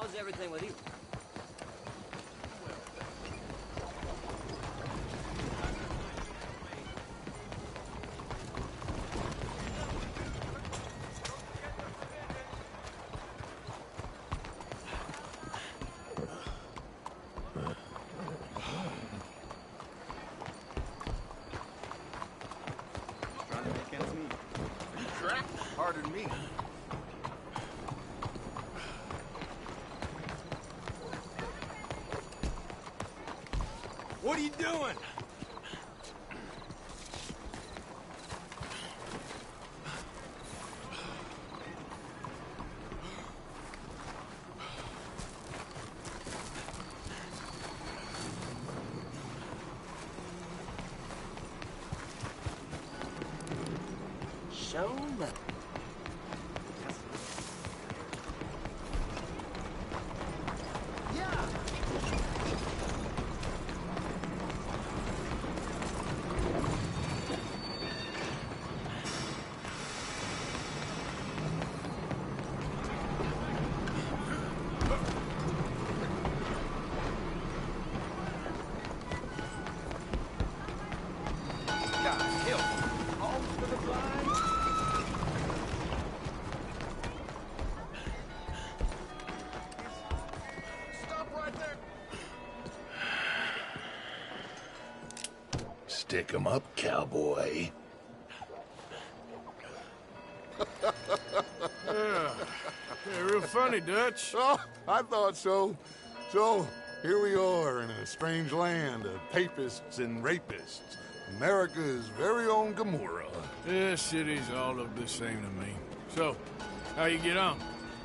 How's everything with you? Trying to make ends meet. You trapped? Harder than me. What are you doing? Show me. Stick 'em up, cowboy. Yeah, real funny, Dutch. Oh, I thought so. So, here we are in a strange land of papists and rapists. America's very own Gomorrah. Yeah, cities all look the same to me. So, how you get on?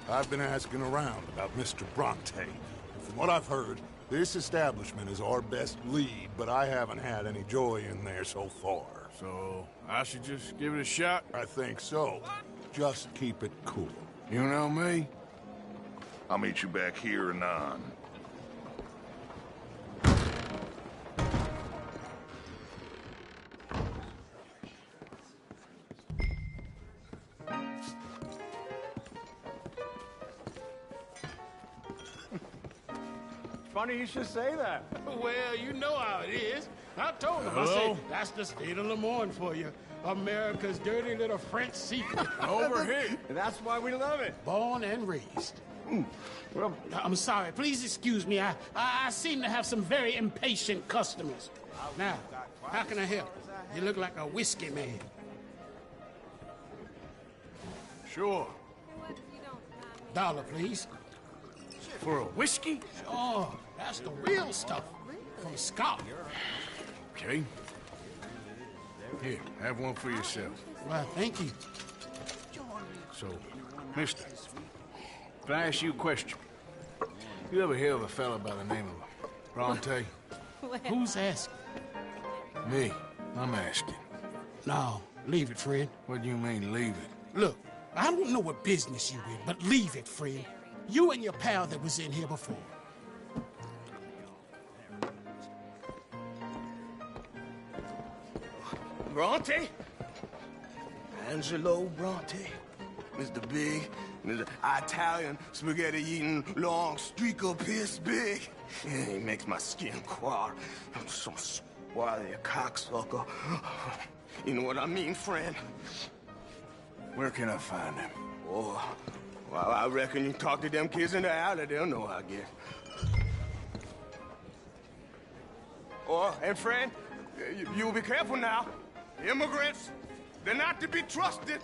I've been asking around about Mr. Bronte. And from what I've heard, this establishment is our best lead, but I haven't had any joy in there so far. So, I should just give it a shot? I think so. Just keep it cool. You know me? I'll meet you back here anon. Funny you should say that. Well, you know how it is. I told him. Hello? I said, that's the state of Lemoyne for you. America's dirty little French secret. Over here. And that's why we love it. Born and raised. Well, I'm sorry. Please excuse me. I seem to have some very impatient customers. Now, how can I help? You look like a whiskey man. Sure. Dollar, please. For a whiskey? Oh, that's the real stuff. From Scotland. Okay. Here, have one for yourself. Well, thank you. So, mister, can I ask you a question? You ever hear of a fella by the name of Bronte? Who's asking? Me. I'm asking. No, leave it, friend. What do you mean, leave it? Look, I don't know what business you in, but leave it, friend. You and your pal that was in here before. Bronte? Angelo Bronte? Mr. Big, Mr. Italian spaghetti-eating long streaker piss big. Yeah, he makes my skin crawl. I'm so swarthy a cocksucker. You know what I mean, friend? Where can I find him? Oh, well, I reckon you talk to them kids in the alley, they'll know, I guess. Oh, and friend, you'll be careful now. Immigrants, they're not to be trusted.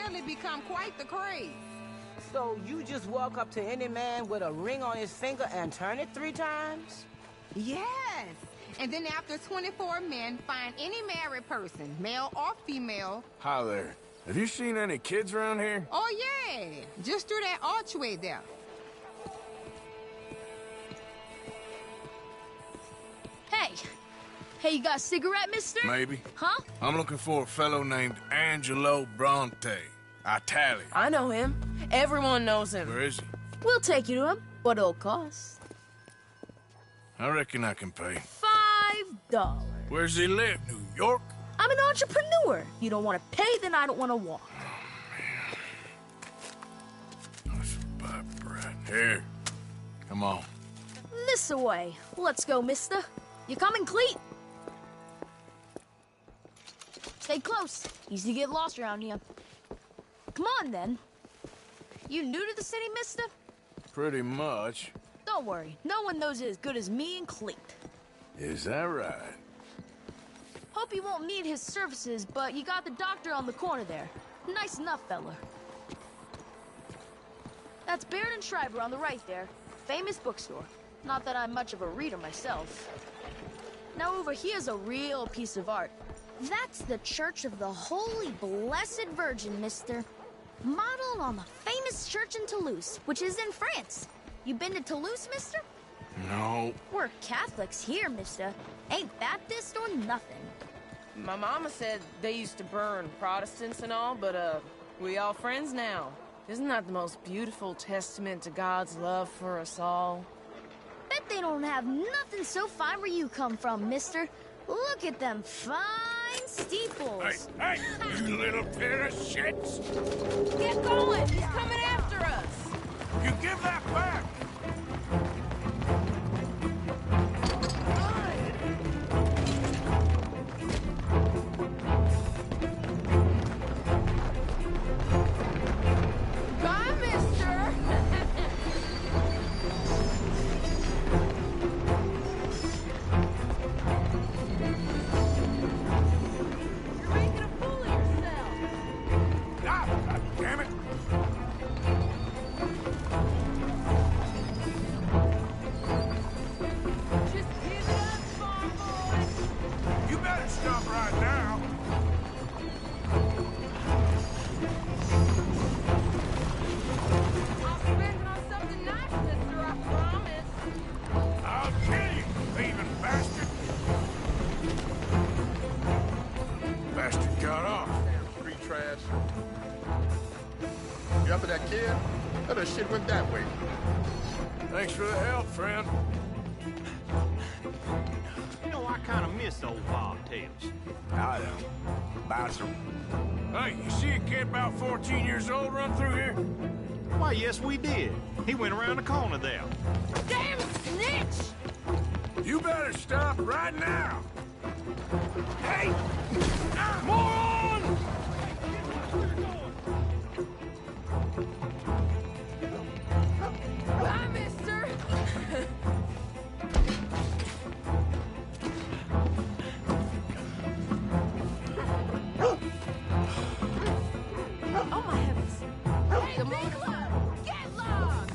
apparently become quite the craze. So you just walk up to any man with a ring on his finger and turn it 3 times? Yes. And then after 24 men, find any married person, male or female. Hi there. Have you seen any kids around here? Oh, yeah. Just through that archway there. Hey. Hey, you got a cigarette, mister? Maybe. Huh? I'm looking for a fellow named Angelo Bronte. Italian. I know him. Everyone knows him. Where is he? We'll take you to him. What it'll cost? I reckon I can pay. $5. Where's he live? New York? I'm an entrepreneur. You don't want to pay, then I don't want to walk. That's about right. Here. Come on. This away. Let's go, mister. You coming, Cleet? Stay close. Easy to get lost around here. Come on, then. You new to the city, mister? Pretty much. Don't worry. No one knows it as good as me and Cleet. Is that right? Hope you won't need his services, but you got the doctor on the corner there. Nice enough, fella. That's Baird and Schreiber on the right there. Famous bookstore. Not that I'm much of a reader myself. Now over here's a real piece of art. That's the Church of the Holy Blessed Virgin, mister. Modeled on the famous church in Toulouse, which is in France. You been to Toulouse, mister? No. We're Catholics here, mister. Ain't Baptist or nothing. My mama said they used to burn Protestants and all, but, we all friends now. Isn't that the most beautiful testament to God's love for us all? Bet they don't have nothing so fine where you come from, mister. Look at them fine steeples. Hey, you little pair of shits! Get going! He's coming after us! You give that back! Bye, mister! You're making a fool of yourself! Ah, God damn it! Just give it up, farm boy! You better stop right now! I'll spend it on something nice, mister, I promise. I'll kill you, thieving bastard! Bastard got off. Street trash. You up for that, kid? Oh, that shit went that way. Thanks for the help, friend. You know, I kind of miss old bobtails. I don't. Bouncer. Hey, you see a kid about 14 years old run through here? Why, yes, we did. He went around the corner there. Damn snitch! You better stop right now! Hey! Moron! Bye, mister! Oh, my heavens. Hey, Nicola! Get lost!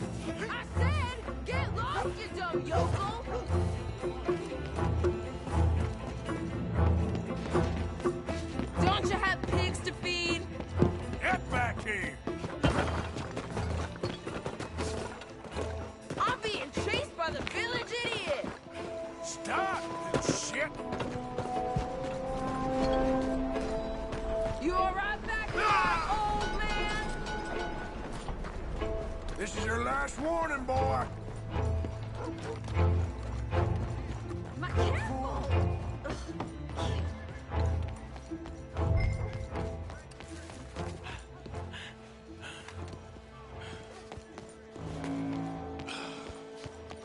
I said, get lost, you dumb yokel! Don't you have pigs to feed? Get back here! I'm being chased by the village idiot! Stop, you shit! You alright back there, old man? This is your last warning, boy! My careful!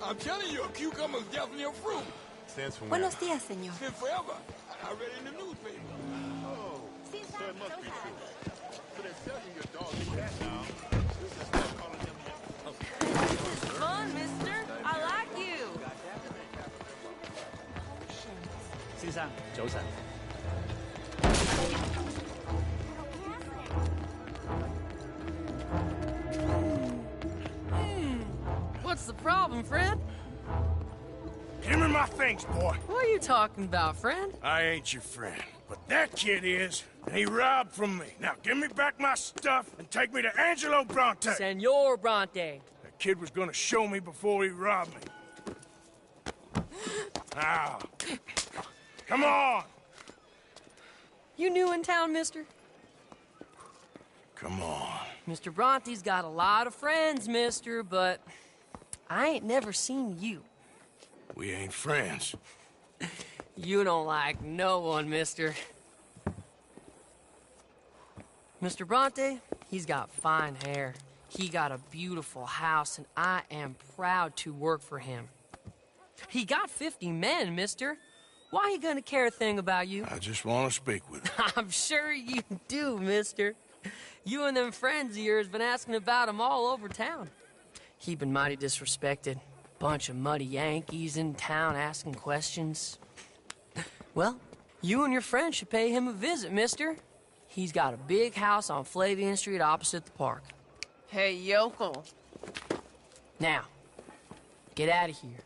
I'm telling you, a cucumber's definitely a fruit. Since when? Buenos días, señor. Been forever. I read it in the newspaper. Oh, so it must be true. So they're selling your dog and cat now. This is not calling them This is fun, mister. I like you. 先生，早晨。What's the problem, friend? Give me my things, boy. What are you talking about, friend? I ain't your friend, but that kid is, and he robbed from me. Now give me back my stuff and take me to Angelo Bronte. Senor Bronte. That kid was gonna show me before he robbed me. Now, come on. You new in town, mister? Come on. Mr. Bronte's got a lot of friends, mister, but I ain't never seen you. We ain't friends. You don't like no one, mister. Mr. Bronte, he's got fine hair. He got a beautiful house, and I am proud to work for him. He got 50 men, mister. Why he gonna care a thing about you? I just want to speak with him. I'm sure you do, mister. You and them friends of yours been asking about him all over town. He been mighty disrespected. Bunch of muddy Yankees in town asking questions. Well, you and your friend should pay him a visit, mister. He's got a big house on Flavian Street opposite the park. Hey, yokel. Now, get out of here.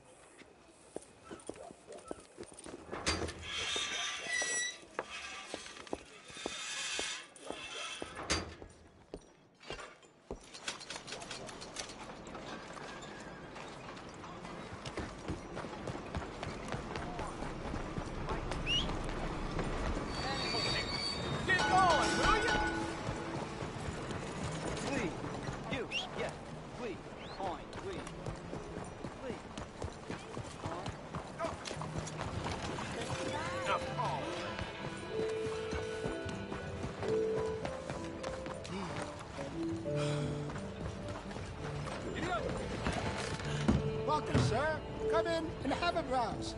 Welcome, sir. Come in and have a browse.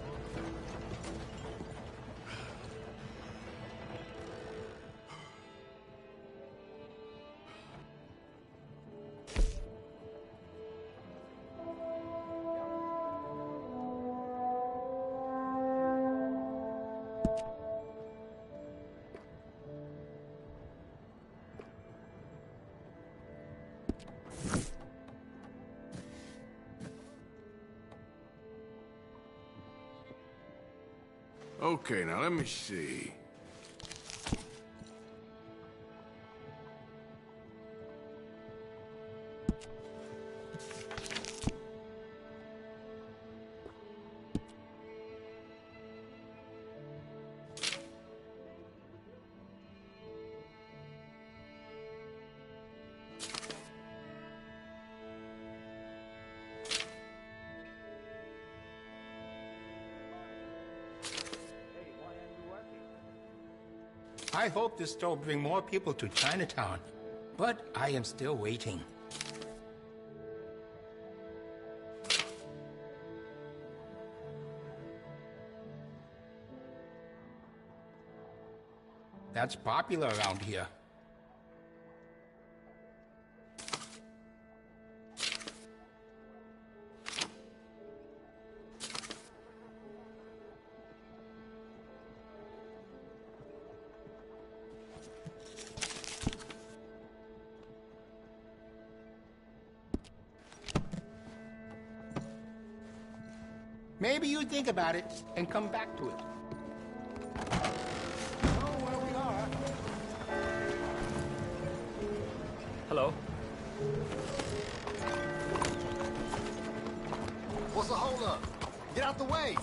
Okay, now let me see. I hope this store will bring more people to Chinatown, but I am still waiting. That's popular around here. Maybe you think about it and come back to it. Oh, where we are. Hello. What's the holdup? Get out the way!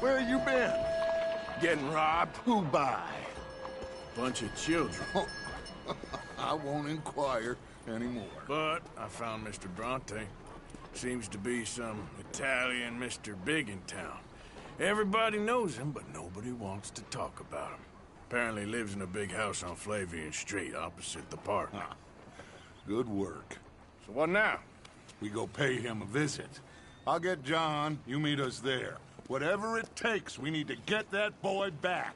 Where you been? Getting robbed? Who by? Bunch of children. I won't inquire anymore. But I found Mr. Bronte. Seems to be some Italian Mr. Big in town. Everybody knows him, but nobody wants to talk about him. Apparently lives in a big house on Flavian Street, opposite the park. Good work. So what now? We go pay him a visit. I'll get John, you meet us there. Whatever it takes, we need to get that boy back.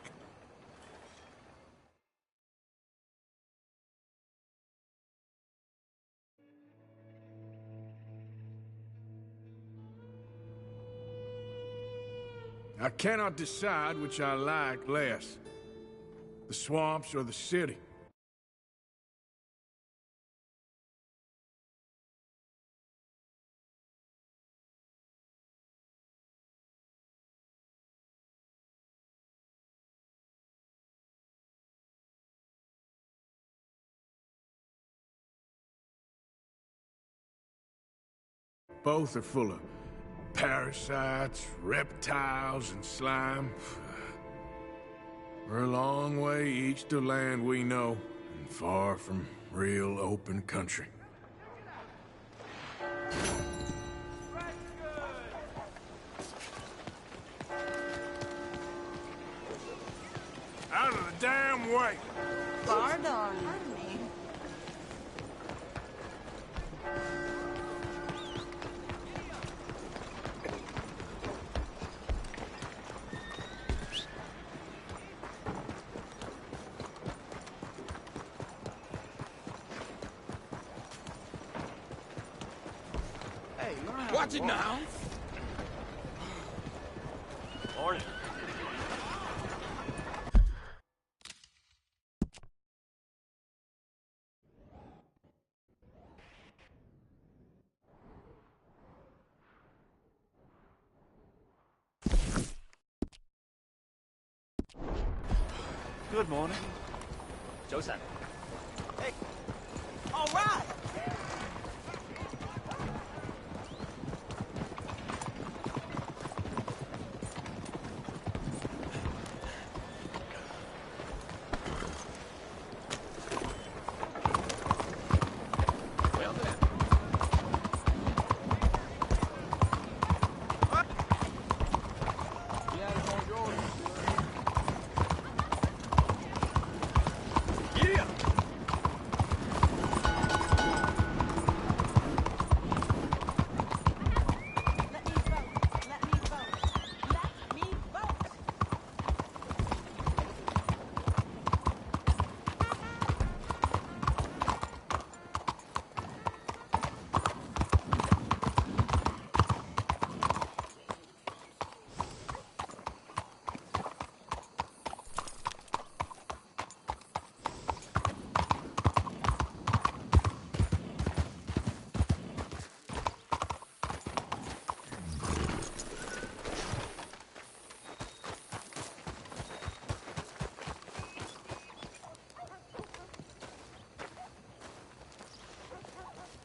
I cannot decide which I like less. The swamps or the city. Both are full of parasites, reptiles, and slime. We're a long way east to land we know, and far from real open country. Out of the damn way! Pardon me. Watch it now. Morning. Good morning. 早晨。Hey, all right.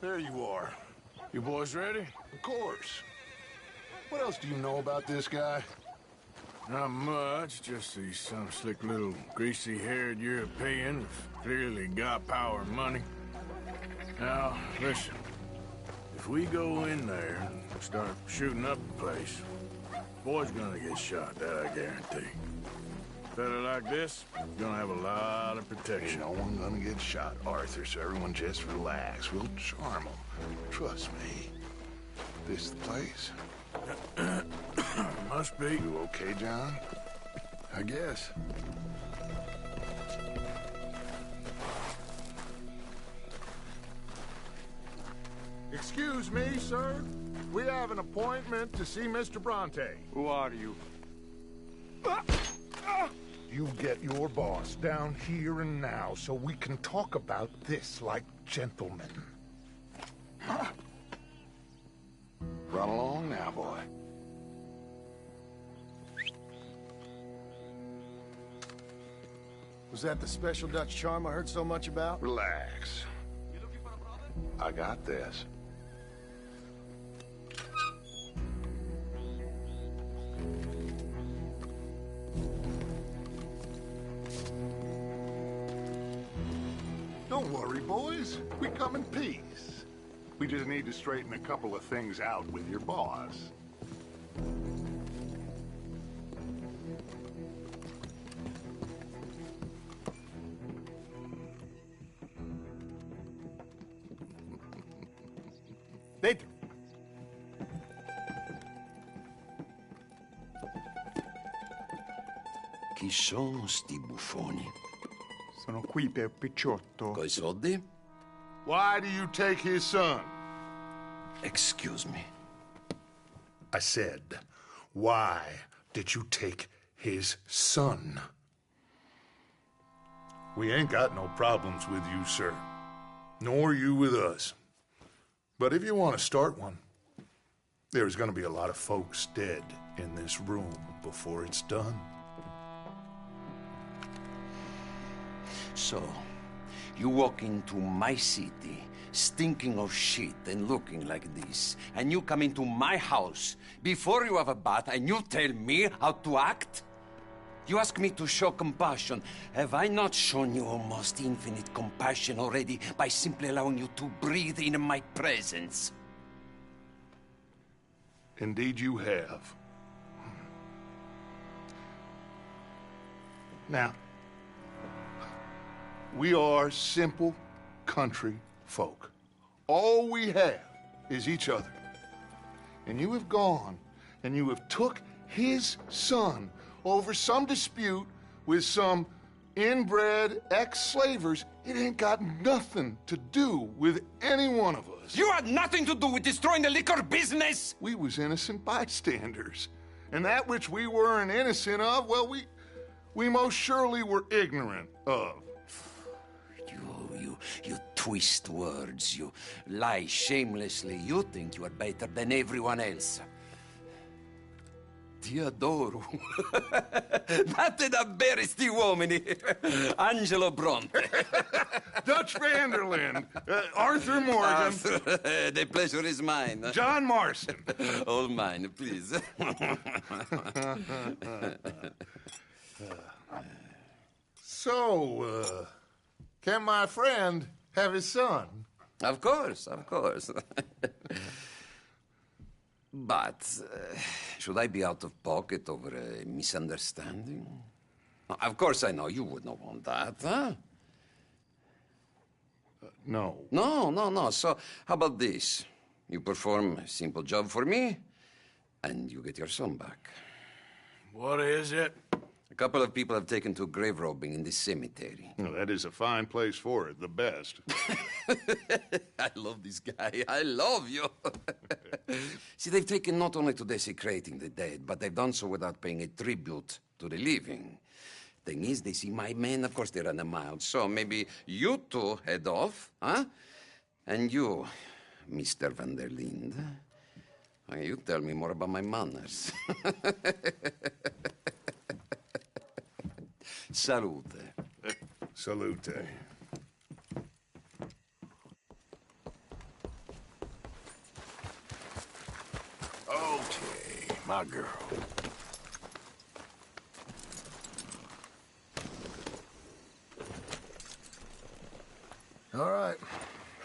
There you are. You boys ready? Of course. What else do you know about this guy? Not much, just he's some slick little greasy-haired European who's clearly got power and money. Now, listen. If we go in there and start shooting up the place, boy's gonna get shot, that I guarantee. Fella like this, gonna have a lot of protection. Ain't no one gonna get shot, Arthur, so everyone just relax. We'll charm them. Trust me. This the place? Must be. You okay, John? I guess. Excuse me, sir. We have an appointment to see Mr. Bronte. Who are you? You get your boss down here and now so we can talk about this like gentlemen. Run along now, boy. Was that the special Dutch charm I heard so much about? Relax. I got this. Don't worry, boys. We come in peace. We just need to straighten a couple of things out with your boss. Dentro. Chi sono sti buffoni? Sono qui per Picciotto. Coi soldi? Why do you take his son? Excuse me. I said, why did you take his son? We ain't got no problems with you, sir. Nor you with us. But if you want to start one, there's gonna be a lot of folks dead in this room before it's done. So, you walk into my city, stinking of shit and looking like this, and you come into my house before you have a bath and you tell me how to act? You ask me to show compassion. Have I not shown you almost infinite compassion already by simply allowing you to breathe in my presence? Indeed you have. Now, we are simple country folk. All we have is each other. And you have gone and you have took his son over some dispute with some inbred ex-slavers. It ain't got nothing to do with any one of us. You had nothing to do with destroying the liquor business! We was innocent bystanders. And that which we weren't innocent of, well, we most surely were ignorant of. You twist words, you lie shamelessly, you think you are better than everyone else. Ti adoro. Date davvero sti uomini. Angelo Bronte. Dutch Vanderland. Arthur Morgan. The pleasure is mine. John Marston. All mine, please. So, can my friend have his son? Of course, of course. But should I be out of pocket over a misunderstanding? Of course I know you would not want that, huh? No. No. So how about this? You perform a simple job for me, and you get your son back. What is it? A couple of people have taken to grave robbing in this cemetery. Well, that is a fine place for it, the best. I love this guy. I love you. See, they've taken not only to desecrating the dead, but they've done so without paying a tribute to the living. Thing is, they see my men, of course they run a mile. So maybe you two head off, huh? And you, Mr. Van der Linde, you tell me more about my manners. Salute. Salute. Okay, my girl. All right,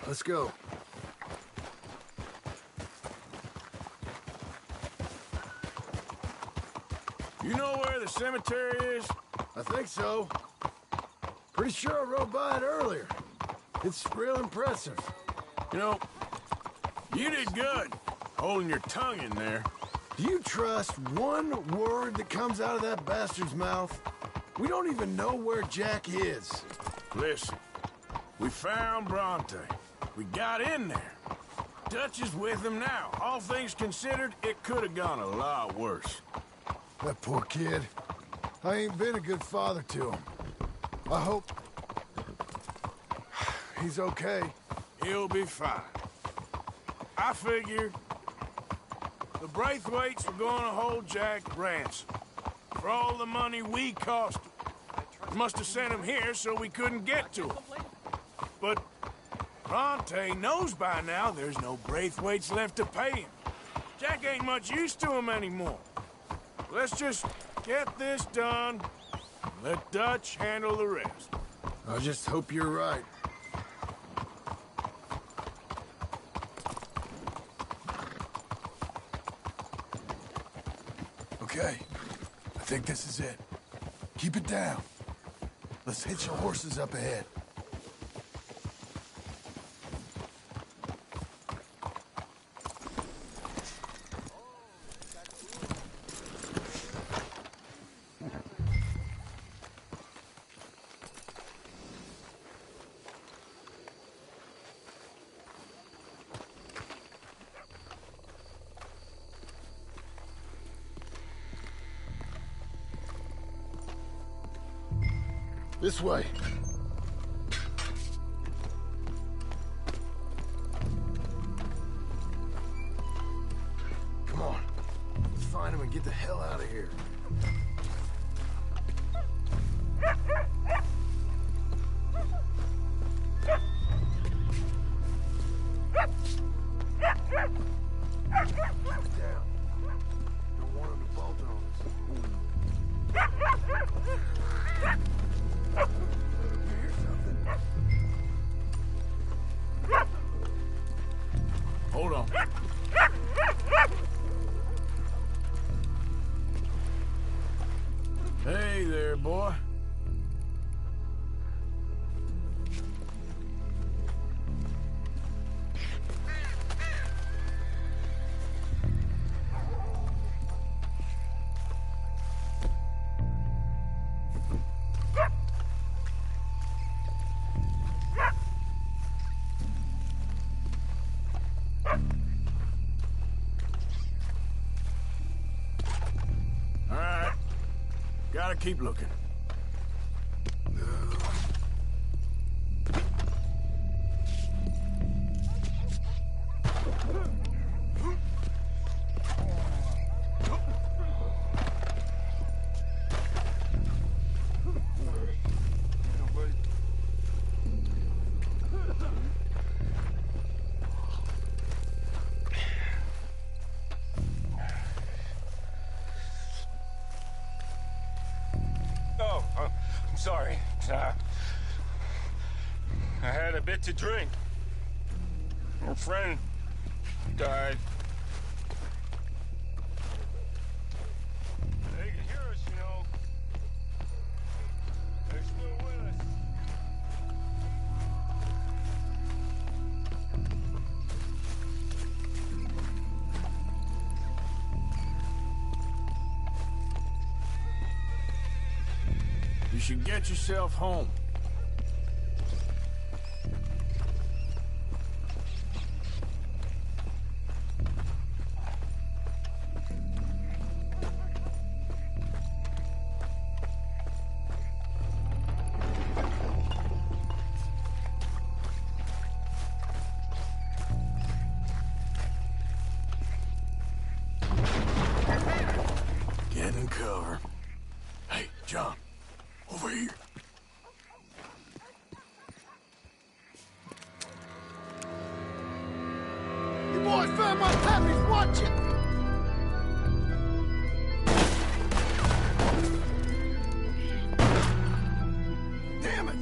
let's go. You know where the cemetery is? I think so. Pretty sure I rode by it earlier. It's real impressive. You know, you did good holding your tongue in there. Do you trust one word that comes out of that bastard's mouth? We don't even know where Jack is. Listen, we found Bronte. We got in there. Dutch is with him now. All things considered, it could have gone a lot worse. That poor kid. I ain't been a good father to him. I hope he's okay. He'll be fine. I figured the Braithwaites were going to hold Jack ransom for all the money we cost him. Must have sent him here so we couldn't get to him. But Bronte knows by now there's no Braithwaites left to pay him. Jack ain't much use to him anymore. Let's just get this done, and let Dutch handle the rest. I just hope you're right. Okay, I think this is it. Keep it down. Let's hitch the horses up ahead. This way. Come on. Let's find him and get the hell out of here. Hold on. Hey there, boy. Gotta keep looking. Sorry. I had a bit to drink. Your friend died. They can hear us, you know. They're still with us. You should get yourself home. Get in cover. Hey, John. Over here. You boys found my pappies, watch it! Damn it!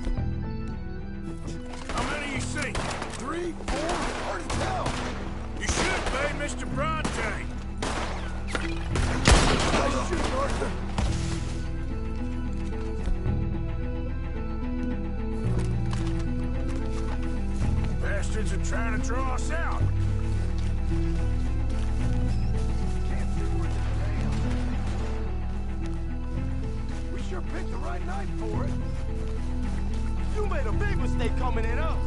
How many you see? 3, 4, hard to tell. You should pay Mr. Bronte. Nice shoot, Arthur. Bastards are trying to draw us out. Can't see where the damn. We sure picked the right night for it. You made a big mistake coming in us.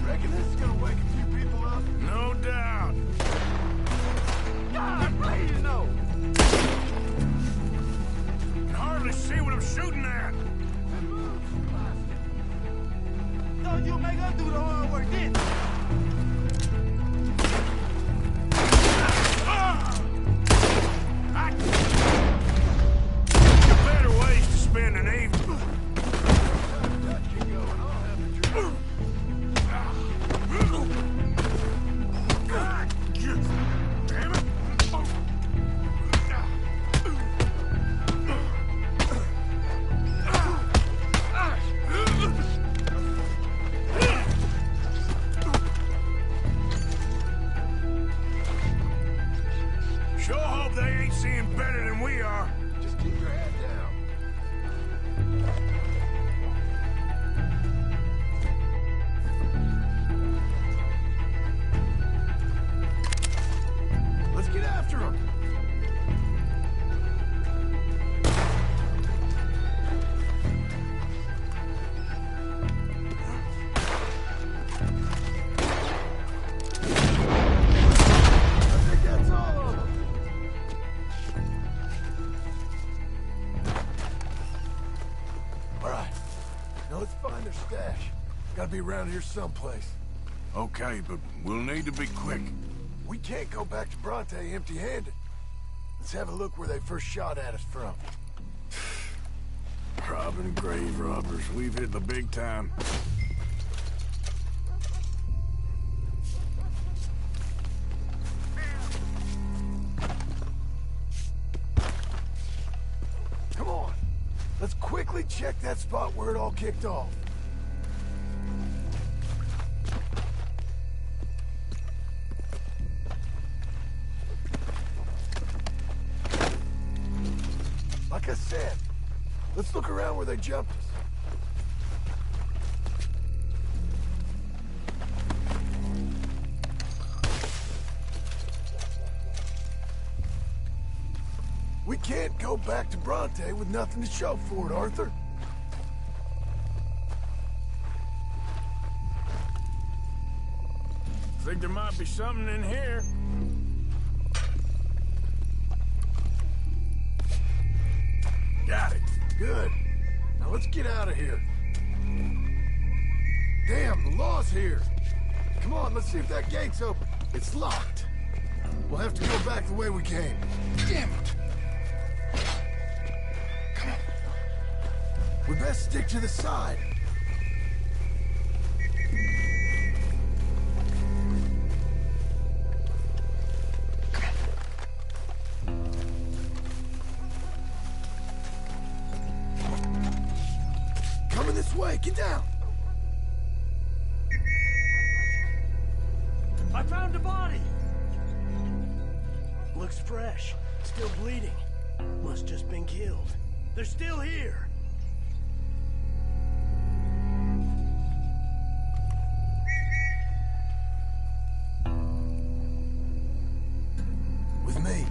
Reckon this is gonna wake a few people up? No doubt. God, please no. Can hardly see what I'm shooting at. Thought you make us do the hard work, didn't you? Better ways to spend an evening. Damn it. stash. Gotta be around here someplace. Okay, but we'll need to be quick. We can't go back to Bronte empty-handed. Let's have a look where they first shot at us from. Robbing grave robbers. We've hit the big time. Come on. Let's quickly check that spot where it all kicked off. Like I said, let's look around where they jumped us. We can't go back to Bronte with nothing to show for it, Arthur. Think there might be something in here. Got it. Good. Now let's get out of here. Damn, the law's here. Come on, let's see if that gate's open. It's locked. We'll have to go back the way we came. Damn it. Come on. We best stick to the side. Coming this way, get down! I found a body! Looks fresh, still bleeding. Must just been killed. They're still here! With me.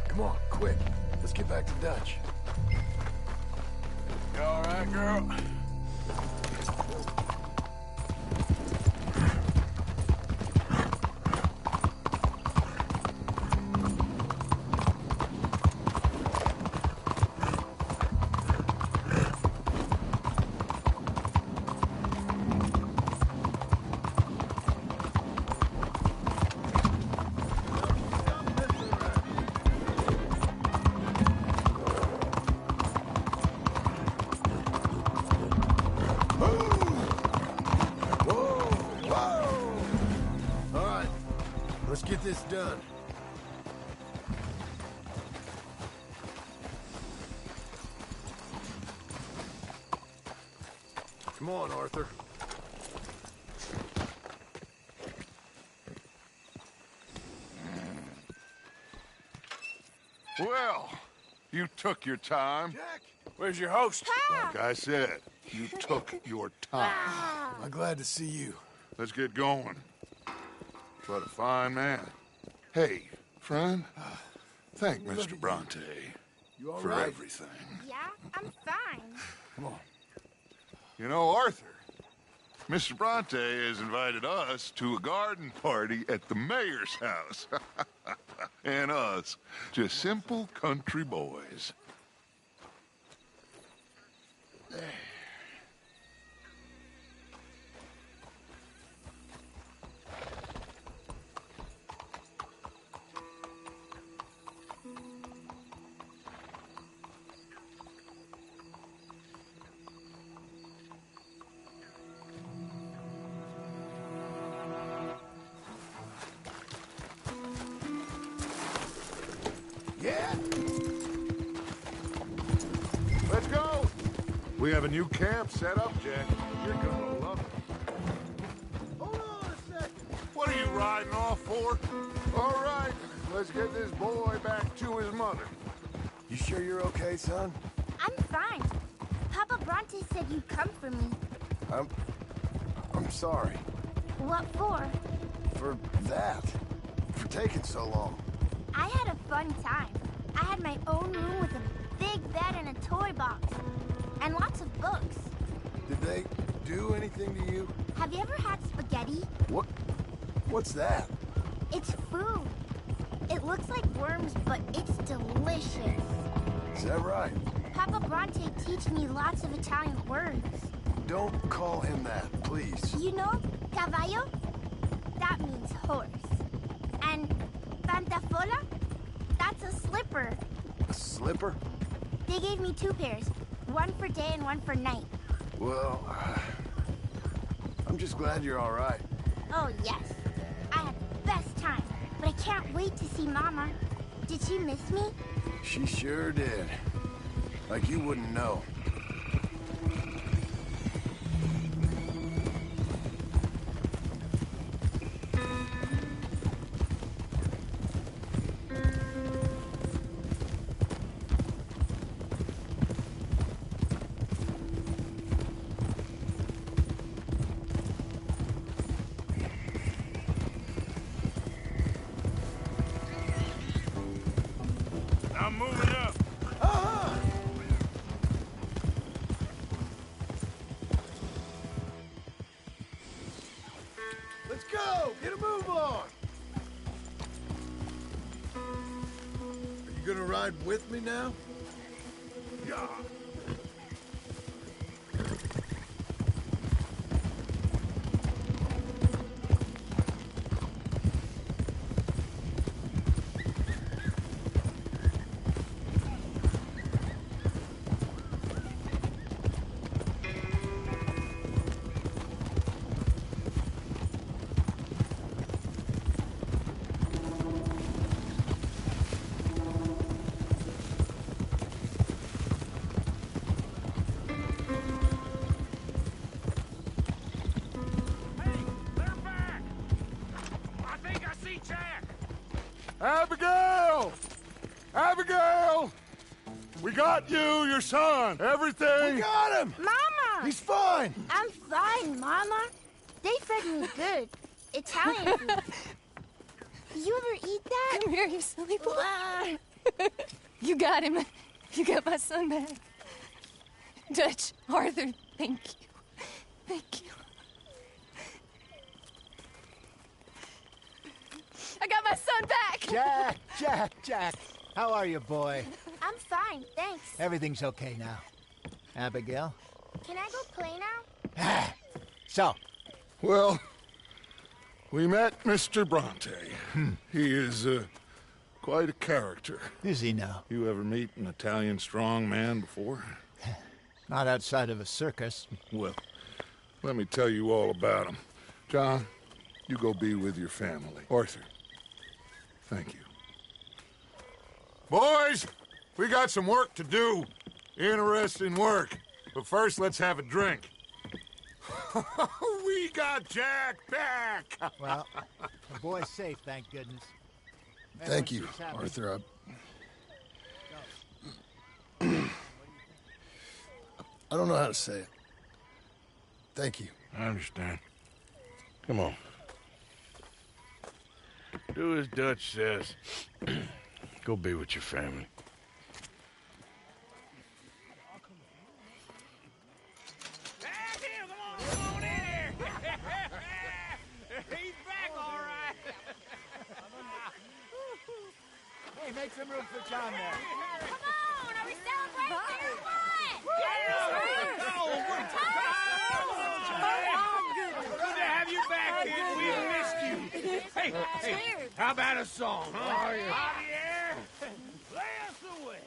Come on, quick. Let's get back to Dutch. You all right, girl? Let's get this done. Come on, Arthur. Well, you took your time. Jack, where's your host? Like I said, you took your time. I'm glad to see you. Let's get going. What a fine man. Hey, friend, thank Mr. Bronte for right? everything. Yeah, I'm fine. Come on. You know, Arthur, Mr. Bronte has invited us to a garden party at the mayor's house. And us, just simple country boys. Yeah? Let's go! We have a new camp set up, Jack. You're gonna love it. Hold on a second. What are you riding off for? All right, let's get this boy back to his mother. You sure you're okay, son? I'm fine. Papa Bronte said you'd come for me. I'm sorry. What for? For that. For taking so long. I had a fun time. I had my own room with a big bed and a toy box. And lots of books. Did they do anything to you? Have you ever had spaghetti? What's that? It's food. It looks like worms, but it's delicious. Is that right? Papa Bronte teach me lots of Italian words. Don't call him that, please. You know, cavallo? That means horse. And pantafola? That's a slipper. A slipper? They gave me 2 pairs. One for day and one for night. Well, I'm just glad you're all right. Oh, yes. I had the best time. But I can't wait to see Mama. Did she miss me? She sure did. Like you wouldn't know. I'm moving up. Let's go! Get a move on! Are you gonna ride with me now? Yeah. Abigail! Abigail! We got you, your son, everything. We got him! Mama! He's fine! I'm fine, Mama. They fed me good. Italian food. You ever eat that? Come here, you silly boy. You got him. You got my son back. Dutch, Arthur, thank you. Thank you. I got my son back! Jack. How are you, boy? I'm fine, thanks. Everything's okay now. Abigail? Can I go play now? So? Well, we met Mr. Bronte. He is quite a character. Is he now? You ever meet an Italian strong man before? Not outside of a circus. Well, let me tell you all about him. John, you go be with your family. Arthur, thank you. Boys, we got some work to do. Interesting work. But first, let's have a drink. We got Jack back! Well, the boy's safe, thank goodness. Thank you, Arthur. I don't know how to say it. Thank you. I understand. Come on. Do as Dutch says. Go be with your family. He's back, all right. make some room for John there. Come on, are we celebrating or what? Good to have you back, kid. We missed you. Hey, how about a song, huh? Javier, play us away.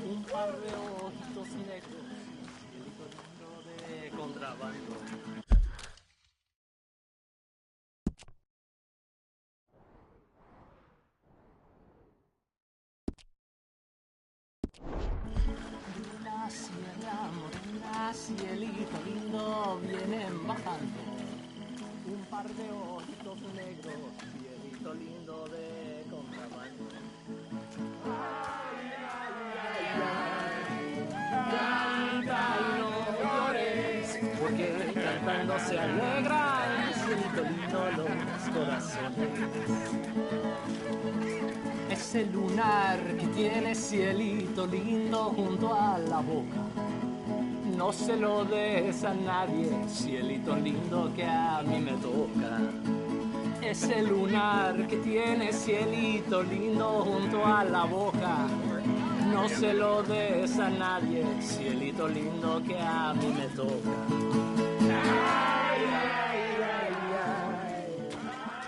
Un par de ojitos negros, de contrabando. La sierra morena, cielito lindo, vienen bajando. Un par de ojitos negros, cielito lindo de contrabando. Canta y no llores, porque cantando se alegran, cielito lindo los corazones. Ese lunar que tiene cielito lindo junto a la boca, no se lo des a nadie, cielito lindo que a mí me toca. Ese lunar que tiene cielito lindo junto a la boca, no se lo des a nadie, cielito lindo que a mí me toca. Ay, ay, ay, ay.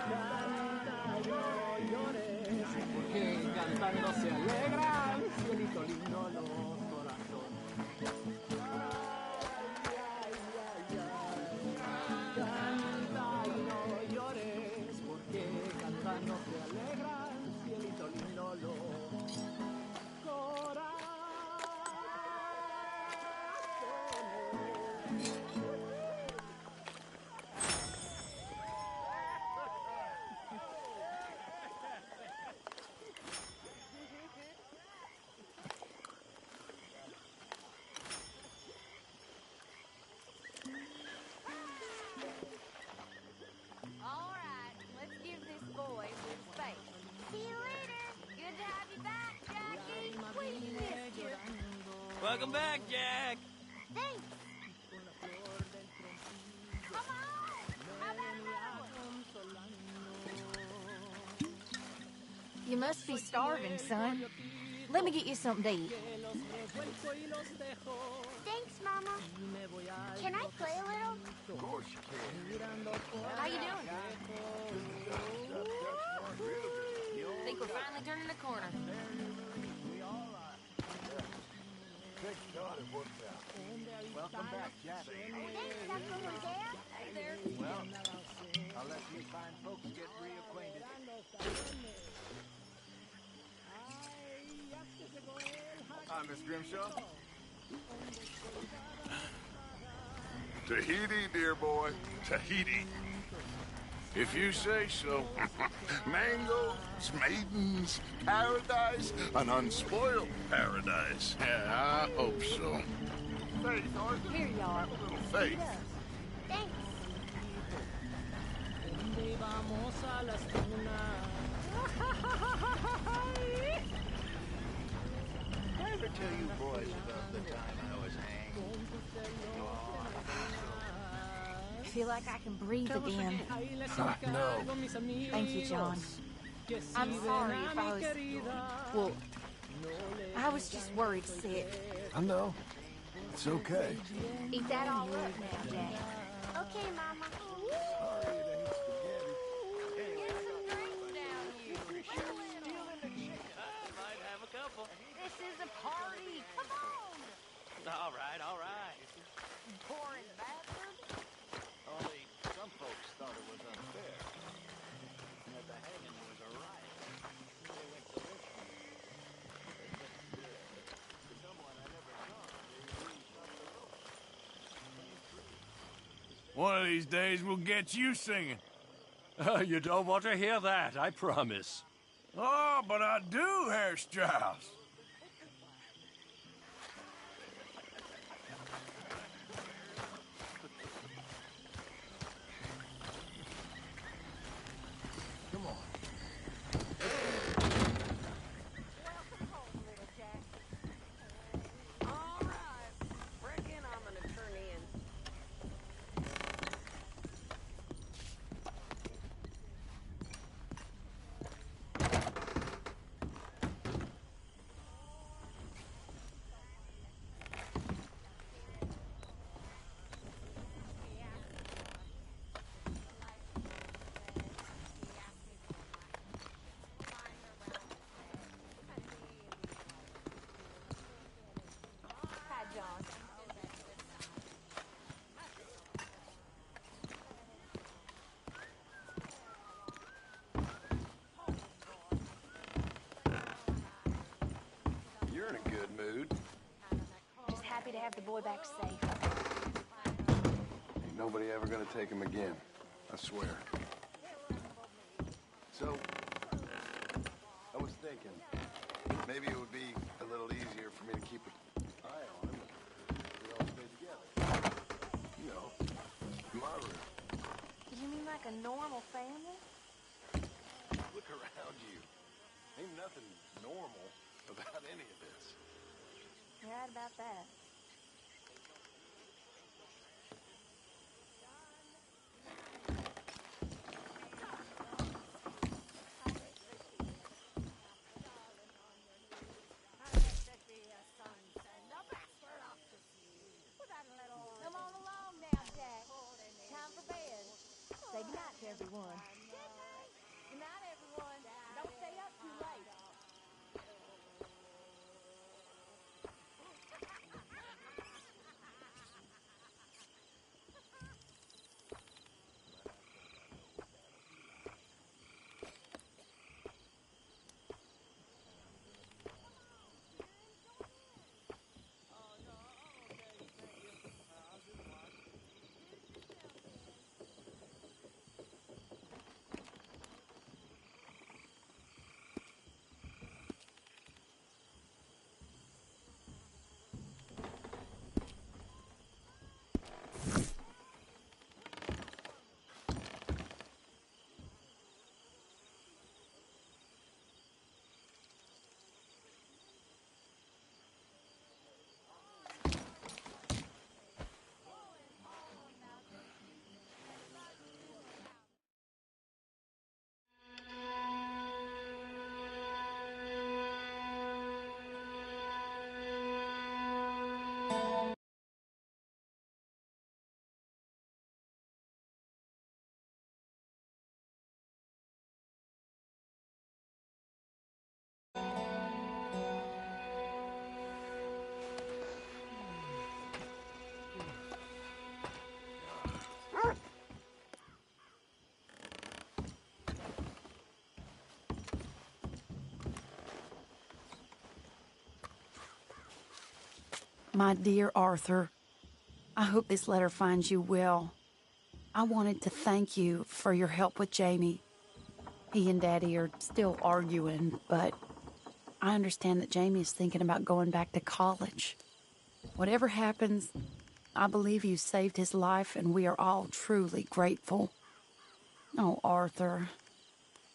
Canta y no llores, porque cantando se alegran, cielito lindo los corazones. Ay, ay, ay. Canta y no llores, porque cantando se alegran, cielito lindo los corazones. All right, let's give this boy some space. See you later. Good to have you back, Jackie. We missed you. Welcome back, Jack. Thanks. Come on. How about another one? You must be starving, son. Let me get you something to eat. Thanks, Mama. Can I play a little? Of course you can. How you doing? Think we're finally turning the corner. Thank God it worked out. Welcome back, Jack. Thanks, Uncle Jose. Hey there. Well, I'll let you fine folks get reacquainted. Hi, Miss Grimshaw. Tahiti, dear boy. Tahiti. If you say so. Mangoes, maidens, paradise, an unspoiled paradise. Yeah, I hope so. Faith, Arthur. Here you are. A little faith. Thanks. Did I ever tell you boys about the time I was hanged? I feel like I can breathe again. No. Thank you, John. I'm sorry if I was... Well, I was just worried sick. I know. It's okay. Eat that all up now, Jack. Okay, Mama. Get some drinks down, you. Might have a couple. This is a party. Come on. All right, all right. Pouring bastard. Only some folks thought it was unfair. That the hanging was a riot. They went to listen. Someone I never saw. One of these days we'll get you singing. You don't want to hear that, I promise. Oh, but I do, Herr Strauss. Come on. Welcome home, little Jack. All right. Break have the boy back safe. Ain't nobody ever gonna take him again. I swear. So, I was thinking, maybe it would be a little easier for me to keep an eye on him if we all stay together. You know, in my room. You mean like a normal family? Look around you. Ain't nothing normal about any of this. You're right about that. Come on along now, Jack. Time for bed. Say goodnight to everyone. Good night, everyone. Don't stay up too late. My dear Arthur, I hope this letter finds you well. I wanted to thank you for your help with Jamie. He and Daddy are still arguing, but I understand that Jamie is thinking about going back to college. Whatever happens, I believe you saved his life, and we are all truly grateful. Oh, Arthur,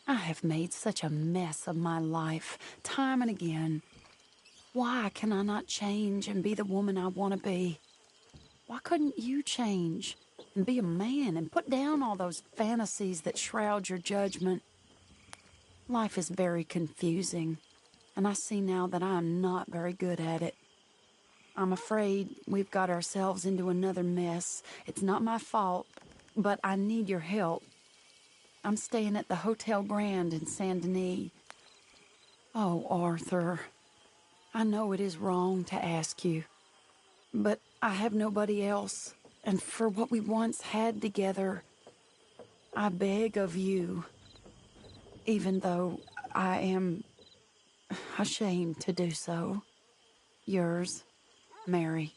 I have made such a mess of my life, time and again. Why can I not change and be the woman I want to be? Why couldn't you change and be a man and put down all those fantasies that shroud your judgment? Life is very confusing, and I see now that I am not very good at it. I'm afraid we've got ourselves into another mess. It's not my fault, but I need your help. I'm staying at the Hotel Grand in Saint Denis. Oh, Arthur, I know it is wrong to ask you, but I have nobody else, and for what we once had together, I beg of you, even though I am ashamed to do so. Yours, Mary.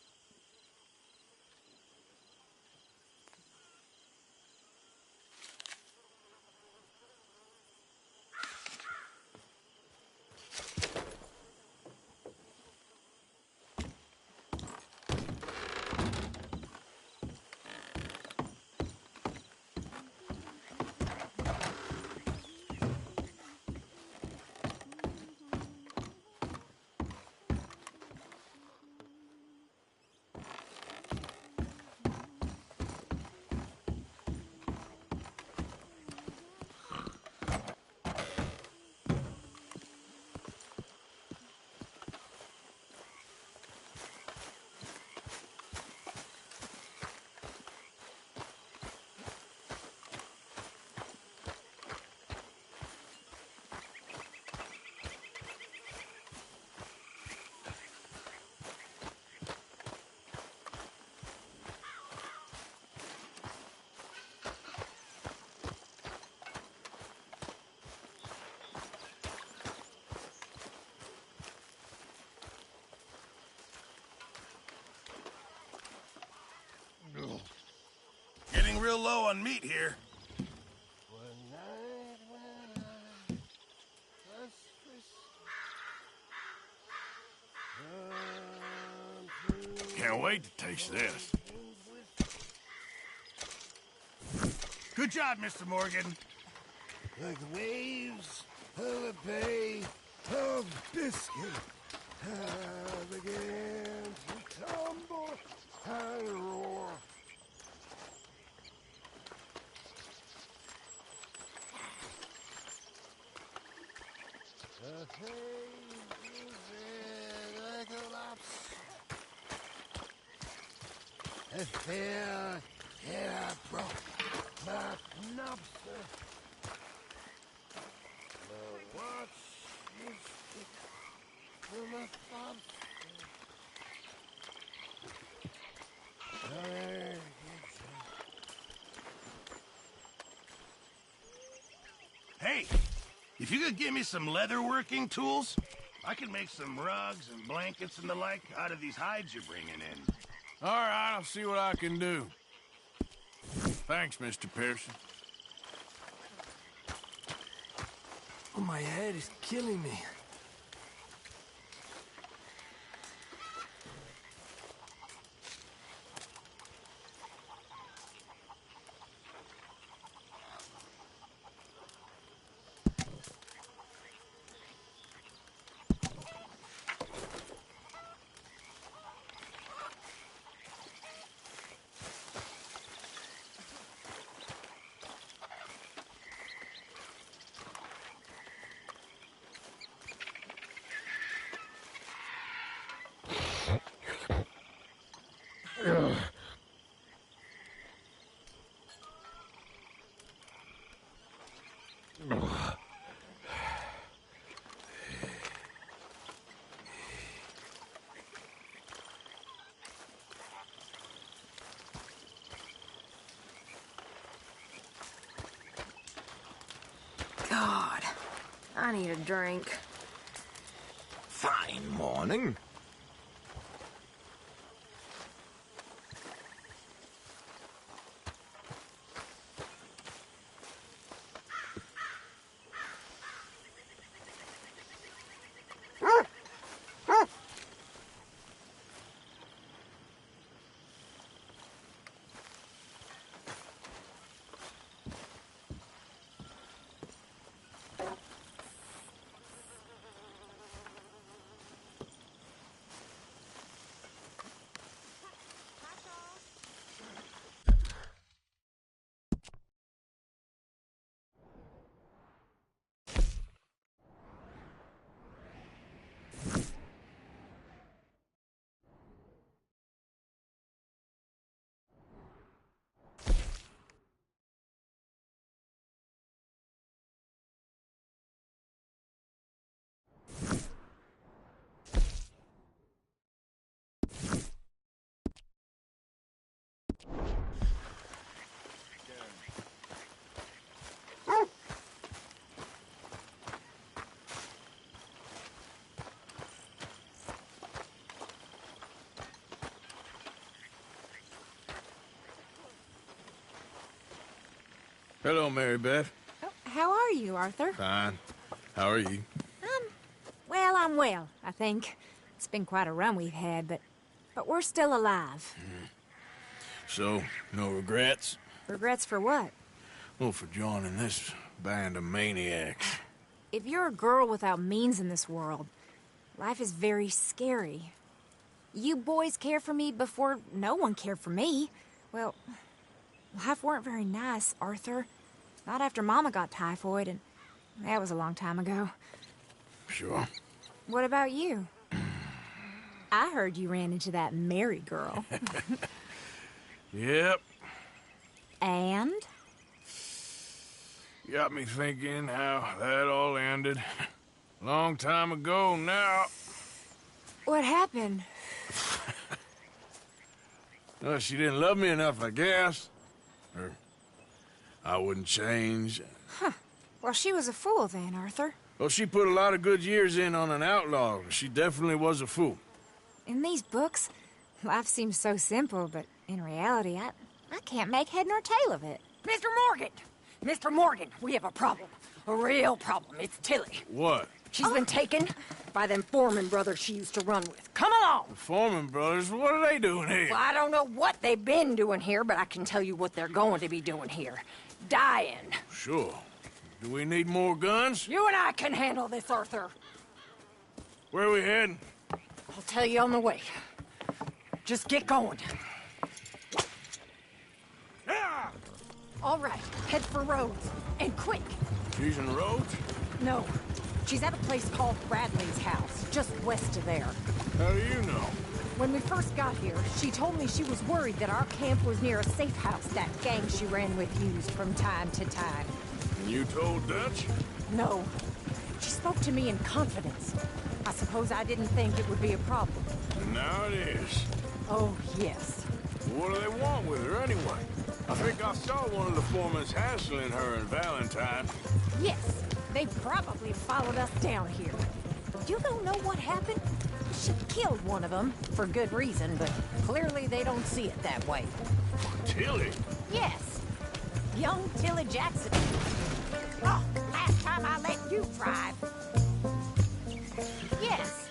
real low on meat here. Can't wait to taste this. Good job, Mr. Morgan. Like the waves of a bay of biscuit, I began to tumble and roar. The haze was red like a lobster. I fell, and I broke my knobster. The watch was stick to my thumb. Hey, if you could give me some leatherworking tools, I can make some rugs and blankets and the like out of these hides you're bringing in. All right, I'll see what I can do. Thanks, Mr. Pearson. Oh, my head is killing me. God, I need a drink. Fine morning. Hello, Mary Beth. Oh, how are you, Arthur? Fine. How are you? Well, I'm well, I think. It's been quite a run we've had, but we're still alive. So, no regrets? Regrets for what? Well, for joining this band of maniacs. If you're a girl without means in this world, life is very scary. You boys cared for me before no one cared for me. Well, life weren't very nice, Arthur. Not after Mama got typhoid, and that was a long time ago. Sure. What about you? I heard you ran into that Mary girl. Yep. And? Got me thinking how that all ended. Long time ago now. What happened? Well, she didn't love me enough, I guess. Or I wouldn't change. Huh. Well, she was a fool then, Arthur. Well, she put a lot of good years in on an outlaw. She definitely was a fool. In these books, life seems so simple, but in reality, I can't make head nor tail of it. Mr. Morgan! Mr. Morgan, we have a problem. A real problem. It's Tilly. What? She's been taken by them Foreman brothers she used to run with. Come along! The Foreman brothers? What are they doing here? Well, I don't know what they've been doing here, but I can tell you what they're going to be doing here. Dying. Sure. Do we need more guns? You and I can handle this, Arthur. Where are we heading? I'll tell you on the way. Just get going. Yeah! All right, head for Rhodes. And quick. She's in Rhodes? No. She's at a place called Bradley's house, just west of there. How do you know? When we first got here, she told me she was worried that our camp was near a safe house that gang she ran with used from time to time. And you told Dutch? No. She spoke to me in confidence. I suppose I didn't think it would be a problem. And now it is. Oh, yes. What do they want with her anyway? I think I saw one of the foremans hassling her and Valentine. Yes. They probably followed us down here. You don't know what happened? She killed one of them, for good reason, but clearly they don't see it that way. Tilly? Yes. Young Tilly Jackson. Oh, last time I let you drive. Yes.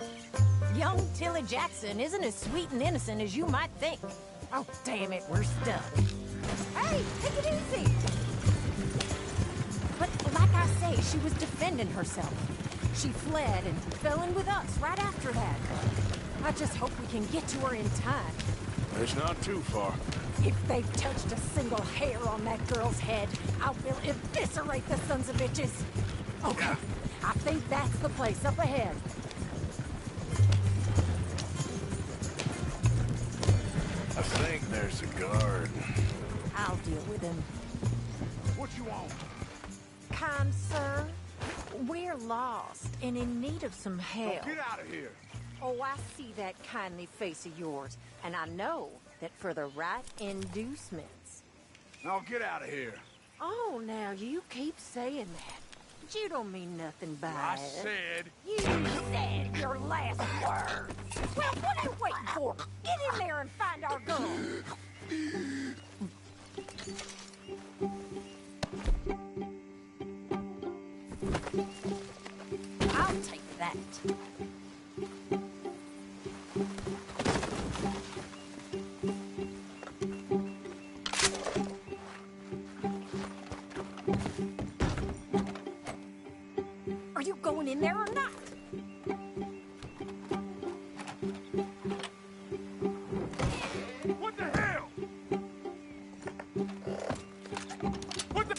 Young Tilly Jackson isn't as sweet and innocent as you might think. Oh, damn it, we're stuck. Hey, take it easy. But like I say, she was defending herself. She fled and fell in with us right after that. I just hope we can get to her in time. It's not too far. If they've touched a single hair on that girl's head, I will eviscerate the sons of bitches. Okay, I think that's the place up ahead. I think there's a guard. I'll deal with him. What you want? Kind sir, we're lost and in need of some help. Get out of here. Oh, I see that kindly face of yours, and I know that for the right inducements. Now get out of here. Oh, now you keep saying that. But you don't mean nothing by I it. said... You said your last word. Well, what are you waiting for? Get in there and find our gun. I'll take that. Are you going in there or not? What the hell? What the...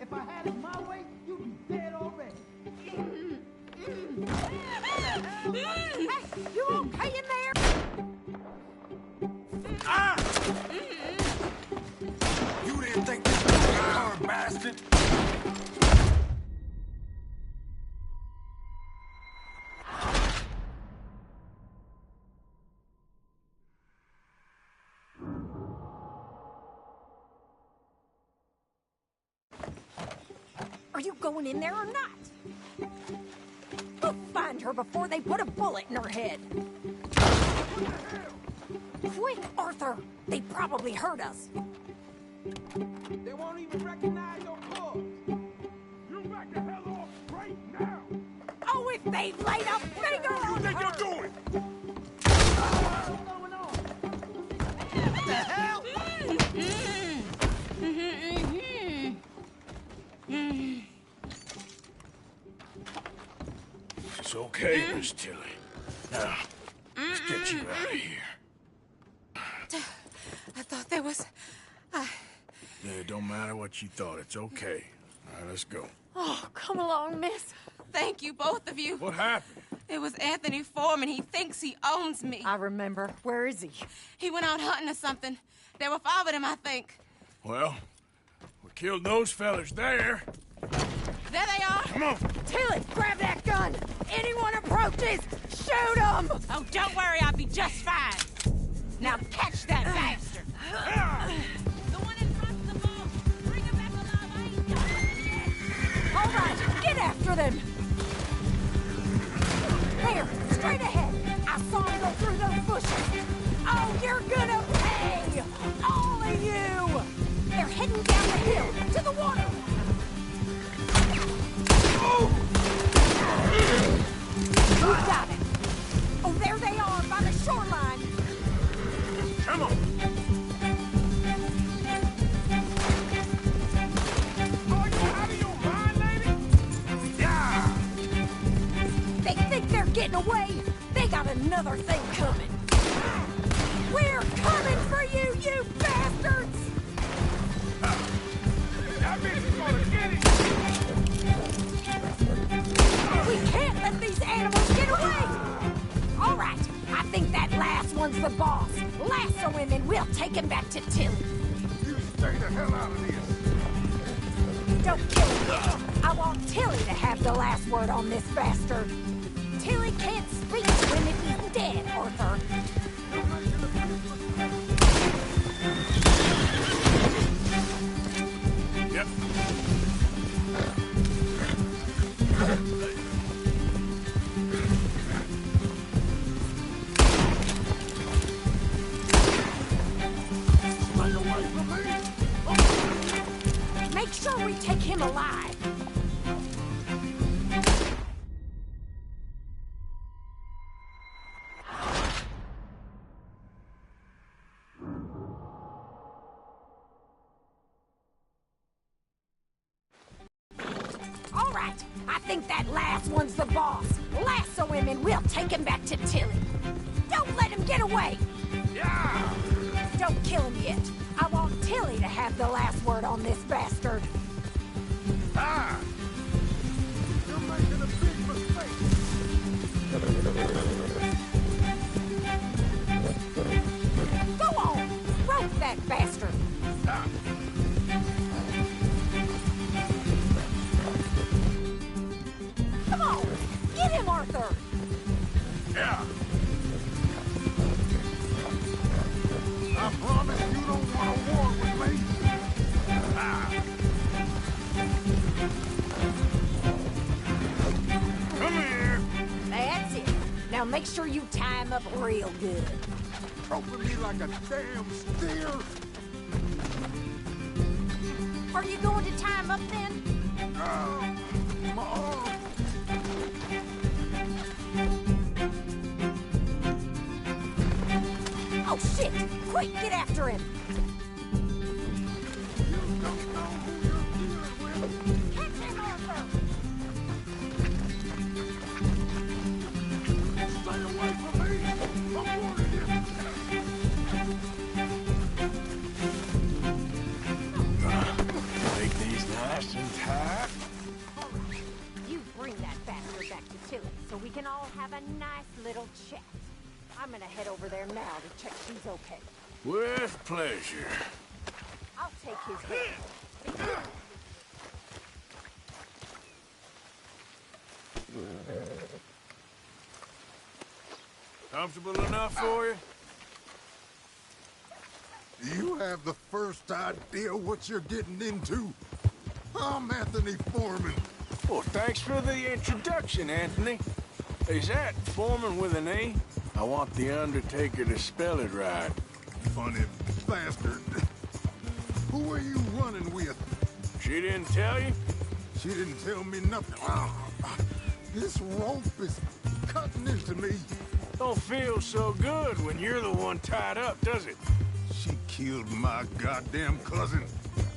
If I had it my way, you'd be dead already. Hey, you okay in there? Ah! You didn't think this was a car, bastard? Are you going in there or not? We'll find her before they put a bullet in her head. Quick, Arthur! They probably heard us. They won't even recognize your clothes. You back the hell off right now! Oh, if they laid a finger on What do you think her! you're doing? What's going on? What the hell? It's okay, Miss Tilly. Now, let's get you out of here. I thought there was... Yeah, it don't matter what you thought. It's okay. All right, let's go. Oh, come along, miss. Thank you, both of you. What happened? It was Anthony Foreman. He thinks he owns me. I remember. Where is he? He went out hunting or something. There were 5 of them, I think. Well, we killed those fellas there. There they are. Come on. Tilly, grab that gun! Anyone approaches, shoot them! Oh, don't worry. I'll be just fine. Now catch that bastard. getting away, they got another thing coming. We're coming for you, you bastards! That bitch is gonna get it! We can't let these animals get away! All right, I think that last one's the boss. Lasso him and we'll take him back to Tilly. You stay the hell out of this. Don't kill him yet. I want Tilly to have the last word on this bastard. Tilly can't speak to him if he's dead, Arthur. Yep. Make sure we take him alive. All right, I think that last one's the boss. Lasso him and we'll take him back to Tilly. Don't let him get away. Yeah! Don't kill him yet. I want Tilly to have the last word on this bastard. Ah! You're making a big mistake. Go on! Rope that bastard! Ah! Come on! Get him, Arthur! Yeah! I promise you don't want to war with me. Ah! Come here! That's it. Now make sure you tie him up real good. Troping me like a damn steer. Are you going to tie him up then? My arm. Oh shit! Quick, get after him! You don't know who you're dealing with. Catch him, Arthur! Stay away from me. I'm warning you. Take these nice and tight. You bring that bastard back to Tilly so we can all have a nice little chat. I'm gonna head over there now to check she's okay. With pleasure. I'll take his head. Comfortable enough for you? You have the first idea what you're getting into. I'm Anthony Foreman. Well, thanks for the introduction, Anthony. Is that Foreman with an E? I want the Undertaker to spell it right. Funny bastard. Who are you running with? She didn't tell you? She didn't tell me nothing. This rope is cutting into me. Don't feel so good when you're the one tied up, does it? She killed my goddamn cousin.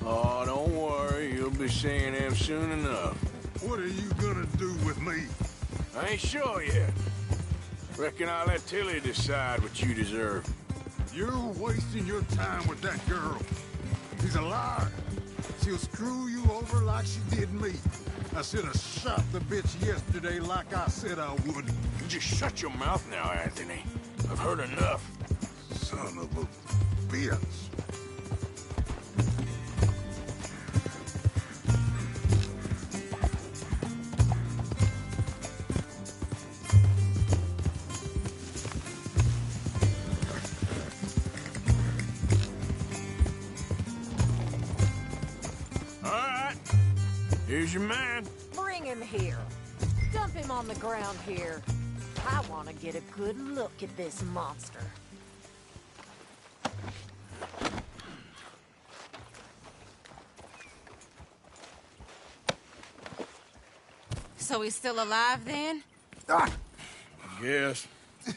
Oh, don't worry. You'll be seeing him soon enough. What are you gonna do with me? I ain't sure yet. Reckon I'll let Tilly decide what you deserve. You're wasting your time with that girl. She's a liar. She'll screw you over like she did me. I should have shot the bitch yesterday like I said I would. You just shut your mouth now, Anthony. I've heard enough. Son of a bitch. Here's your man. Bring him here. Dump him on the ground here. I want to get a good look at this monster. So he's still alive then? I guess.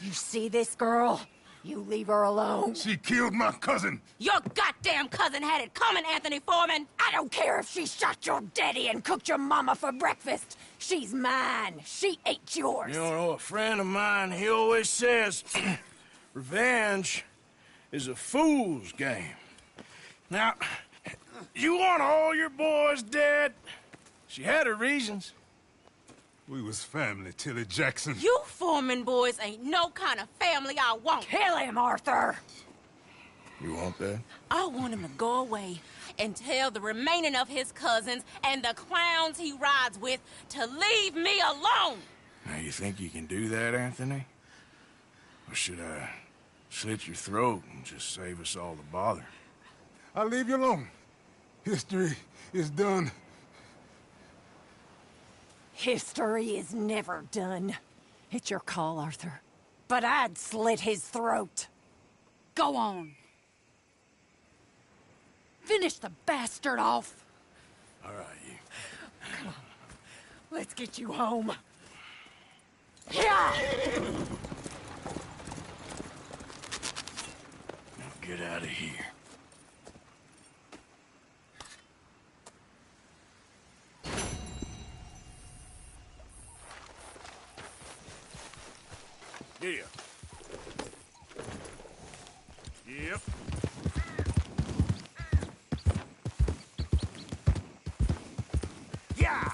You see this girl? You leave her alone. She killed my cousin. Your goddamn cousin had it coming, Anthony Foreman. I don't care if she shot your daddy and cooked your mama for breakfast. She's mine. She ate yours. You know, a friend of mine, he always says, revenge is a fool's game. Now, you want all your boys dead? She had her reasons. We was family, Tilly Jackson. You Foreman boys ain't no kind of family I want. Kill him, Arthur. You want that? I want him to go away and tell the remaining of his cousins and the clowns he rides with to leave me alone. Now, you think you can do that, Anthony? Or should I slit your throat and just save us all the bother? I'll leave you alone. History is done. History is never done. It's your call, Arthur. But I'd slit his throat. Go on. Finish the bastard off. All right, you. Come on. Let's get you home. Yeah! Now get out of here. Yeah. Yep. Yeah!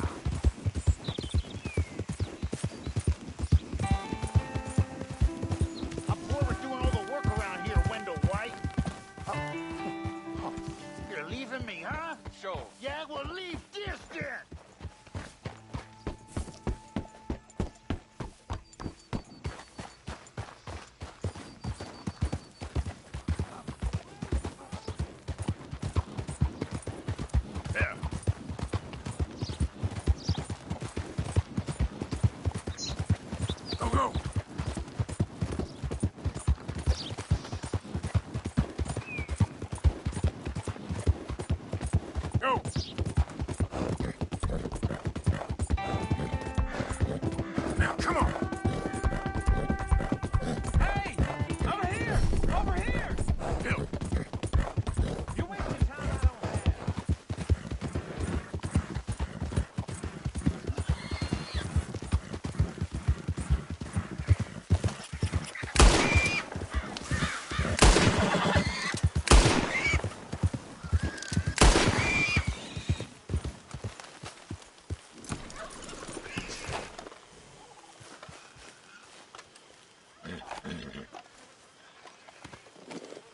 I'm whoever's doing all the work around here, Wendell White. Oh. You're leaving me, huh? Sure. Yeah, well, leave this then.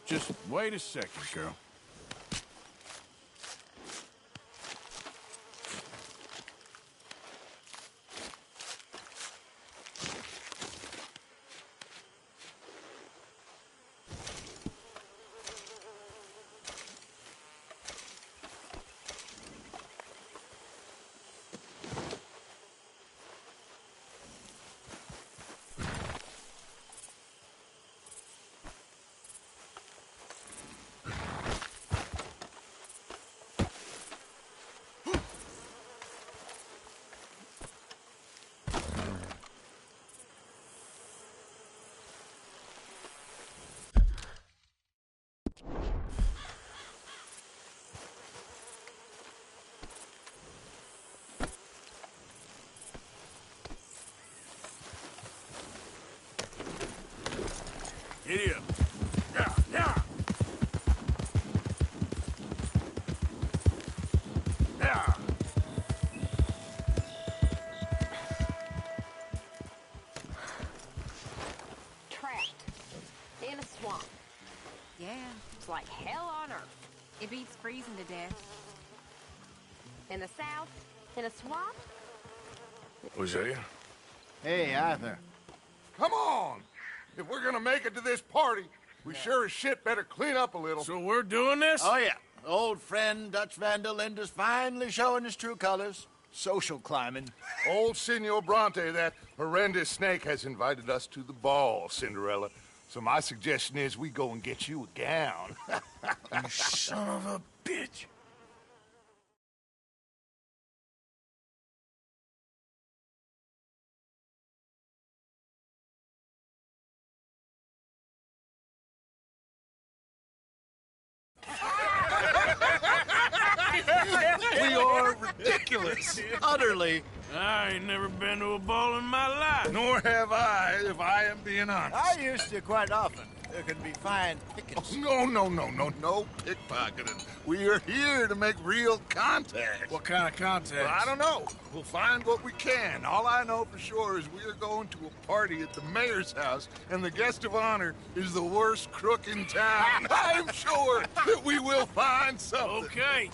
Just wait a second, girl. Giddy up. Yeah, yeah. Yeah. Trapped. In a swamp. Yeah, it's like hell on earth. It beats freezing to death. In the south, in a swamp? Hosea? Hey, Arthur. Come on! If we're gonna make it to this party, we sure as shit better clean up a little. So we're doing this? Oh, yeah. Old friend Dutch Van der Linde's finally showing his true colors. Social climbing. Old Senor Bronte, that horrendous snake, has invited us to the ball, Cinderella. So my suggestion is we go and get you a gown. You son of a bitch. Yes, utterly. I ain't never been to a ball in my life. Nor have I, if I am being honest. I used to quite often. There can be fine pickings. Oh, no pickpocketing. We are here to make real contact. What kind of contact? Well, I don't know. We'll find what we can. All I know for sure is we are going to a party at the mayor's house, and the guest of honor is the worst crook in town. I'm sure that we will find something. Okay.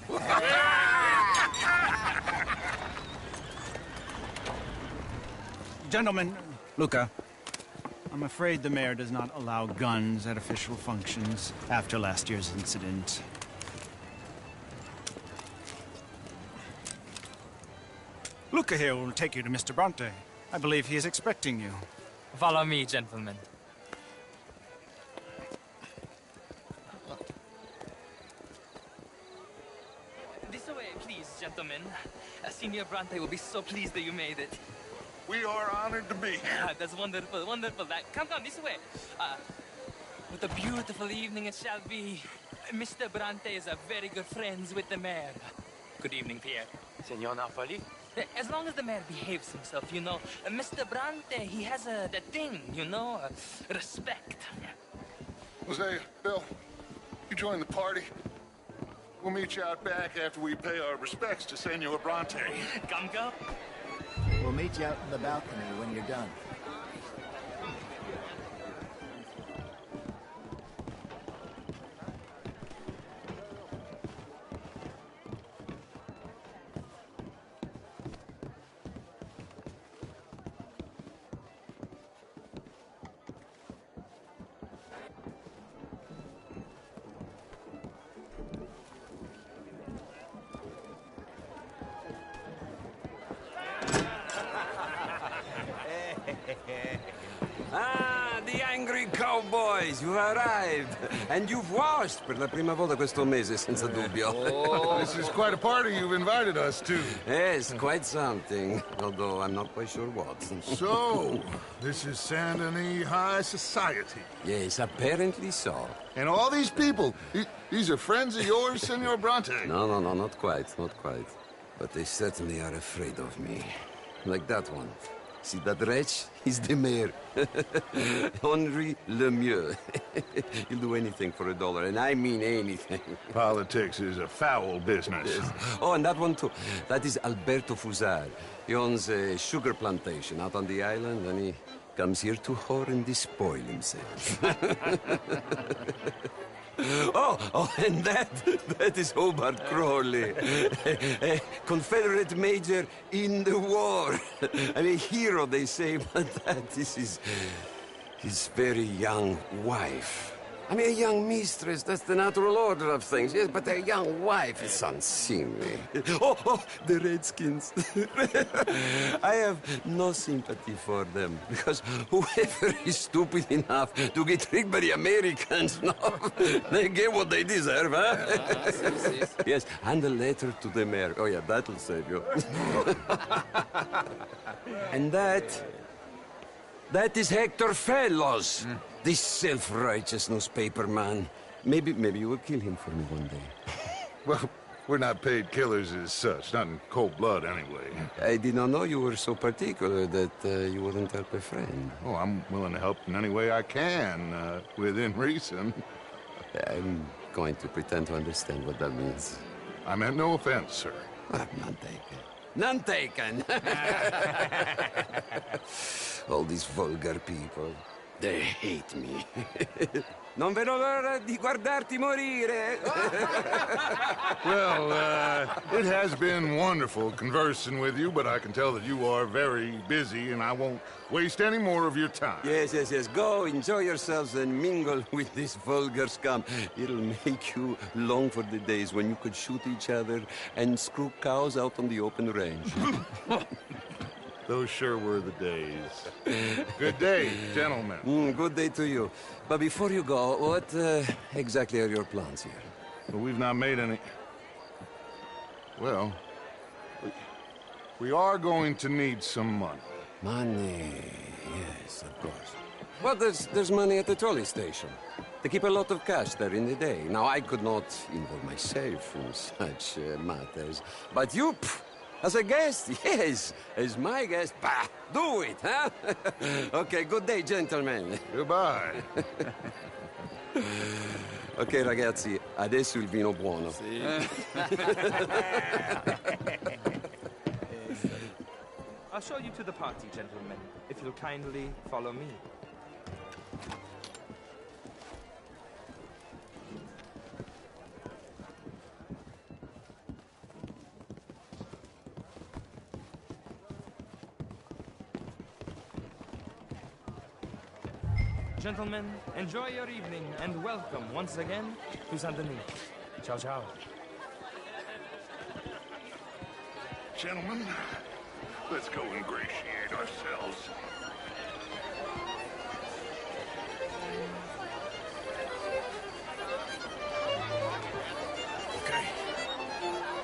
Gentlemen, Luca, I'm afraid the mayor does not allow guns at official functions after last year's incident. Luca here will take you to Mr. Bronte. I believe he is expecting you. Follow me, gentlemen. This way, please, gentlemen. Senior Bronte will be so pleased that you made it. We are honored to be here. That's wonderful, wonderful. Come this way. What a beautiful evening it shall be. Mr. Bronte is a very good friends with the mayor. Good evening, Pierre. Senor Napoli? As long as the mayor behaves himself, you know. Mr. Bronte, he has that thing, you know, respect. Hosea, Bill, you join the party. We'll meet you out back after we pay our respects to Senor Bronte. Come. We'll meet you out in the balcony when you're done. Ah, the angry cowboys, you've arrived. And you've washed per la prima volta questo mese, senza dubbio. Oh, this is quite a party you've invited us to. Yes, quite something. Although I'm not quite sure what. So, this is Saint Denis High Society. Yes, apparently so. And all these people, these are friends of yours, Senor Bronte? No, not quite. But they certainly are afraid of me. Like that one. See that wretch? He's the mayor. Henri Lemieux. He'll do anything for $1, and I mean anything. Politics is a foul business. Yes. Oh, and that one too. That is Alberto Fusar. He owns a sugar plantation out on the island, and he comes here to whore and despoil himself. Oh, and that is Hobart Crawley, a Confederate major in the war. I mean, a hero, they say, but that is his very young wife. I mean, a young mistress, that's the natural order of things, yes, but a young wife is unseemly. Oh, the Redskins. I have no sympathy for them, because whoever is stupid enough to get tricked by the Americans, no, they get what they deserve, huh? Yes, and a letter to the mayor. Oh, yeah, that'll save you. And that is Hector Fellows. This self-righteous newspaper man. Maybe you will kill him for me one day. Well, we're not paid killers as such, not in cold blood anyway. I did not know you were so particular that you wouldn't help a friend. Oh, I'm willing to help in any way I can, within reason. I'm going to pretend to understand what that means. I meant no offense, sir. None taken. None taken! All these vulgar people. They hate me. Non vedo l'ora di guardarti morire. Well, it has been wonderful conversing with you, but I can tell that you are very busy, and I won't waste any more of your time. Yes. Go, enjoy yourselves, and mingle with this vulgar scum. It'll make you long for the days when you could shoot each other and screw cows out on the open range. Those sure were the days. Good day, gentlemen. Good day to you. But before you go, what exactly are your plans here? Well, we've not made any... Well, we are going to need some money. Money, yes, of course. Well, there's money at the trolley station. They keep a lot of cash there in the day. Now, I could not involve myself in such matters. But you, As a guest? Yes. As my guest? Bah, do it, huh? Okay, good day, gentlemen. Goodbye. Ok, ragazzi, adesso il vino buono. Sì. I'll show you to the party, gentlemen, if you'll kindly follow me. Gentlemen, enjoy your evening and welcome once again to Saint Denis. Ciao, ciao. Gentlemen, let's go ingratiate ourselves. Okay.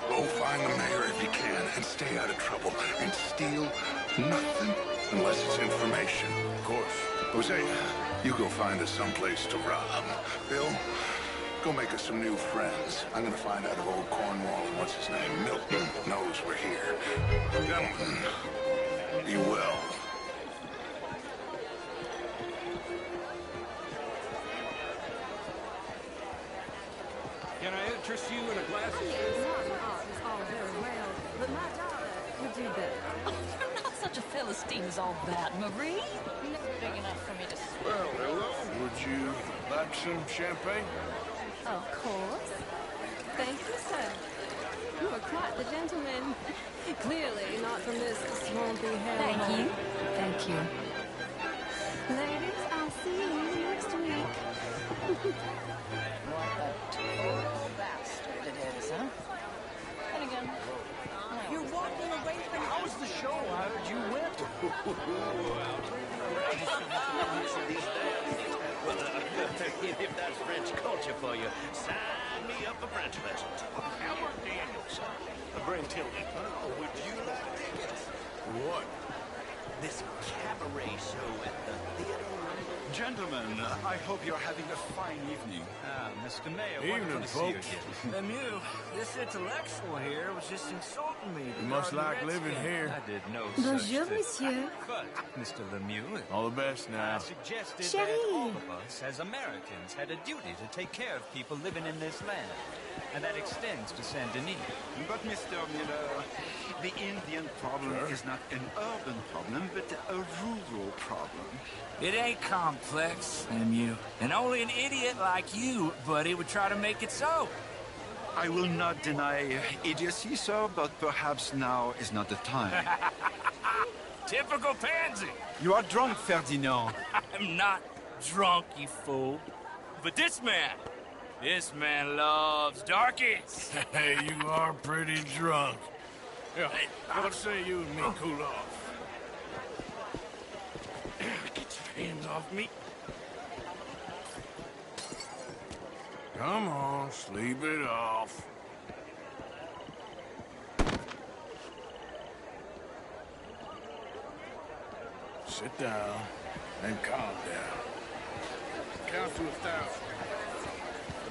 Go find the mayor if you can and stay out of trouble and steal nothing unless it's information. Of course. Hosea, you go find us someplace to rob. Bill, go make us some new friends. I'm gonna find out if old Cornwall and what's his name, Milton, knows we're here. Gentlemen, be well. Can I interest you in a glass of It's all very well, but my daughter would do better. Oh, you're not such a Philistine as all that, Marie. Never big enough for me to swear. Well, hello. Would you like some champagne? Of course. Thank you, sir. You are quite the gentleman. Clearly not from this swampy hell. Thank you. Thank you. Ladies, I'll see you next week. What a total bastard it is, huh? And again, You're walking away from... How was the show? I heard you went. If that's French culture for you, sign me up for French lessons. Albert Daniels, Brent Tilden. Would you like tickets? What? This cabaret show at the theater. Gentlemen, I hope you're having a fine evening. Mr. Mayor, Evening, folks. Lemieux, this intellectual here was just insulting me. You must like living here. I did no Bonjour, such thing. monsieur. But, Mr. Lemieux, All the best I now. suggested Chérie. that all of us, as Americans, had a duty to take care of people living in this land. And that extends to Saint Denis. But, Mr. Miller, the Indian problem is not an urban problem, but a rural problem. It ain't complex, Lemieux. And only an idiot like you, buddy, would try to make it so. I will not deny idiocy, sir, but perhaps now is not the time. Typical pansy. You are drunk, Ferdinand. I'm not drunk, you fool. But this man loves darkies. Hey, you are pretty drunk. Yeah, what say you and me cool off? Get your hands off me. Come on, sleep it off. Sit down and calm down. Count to 1,000.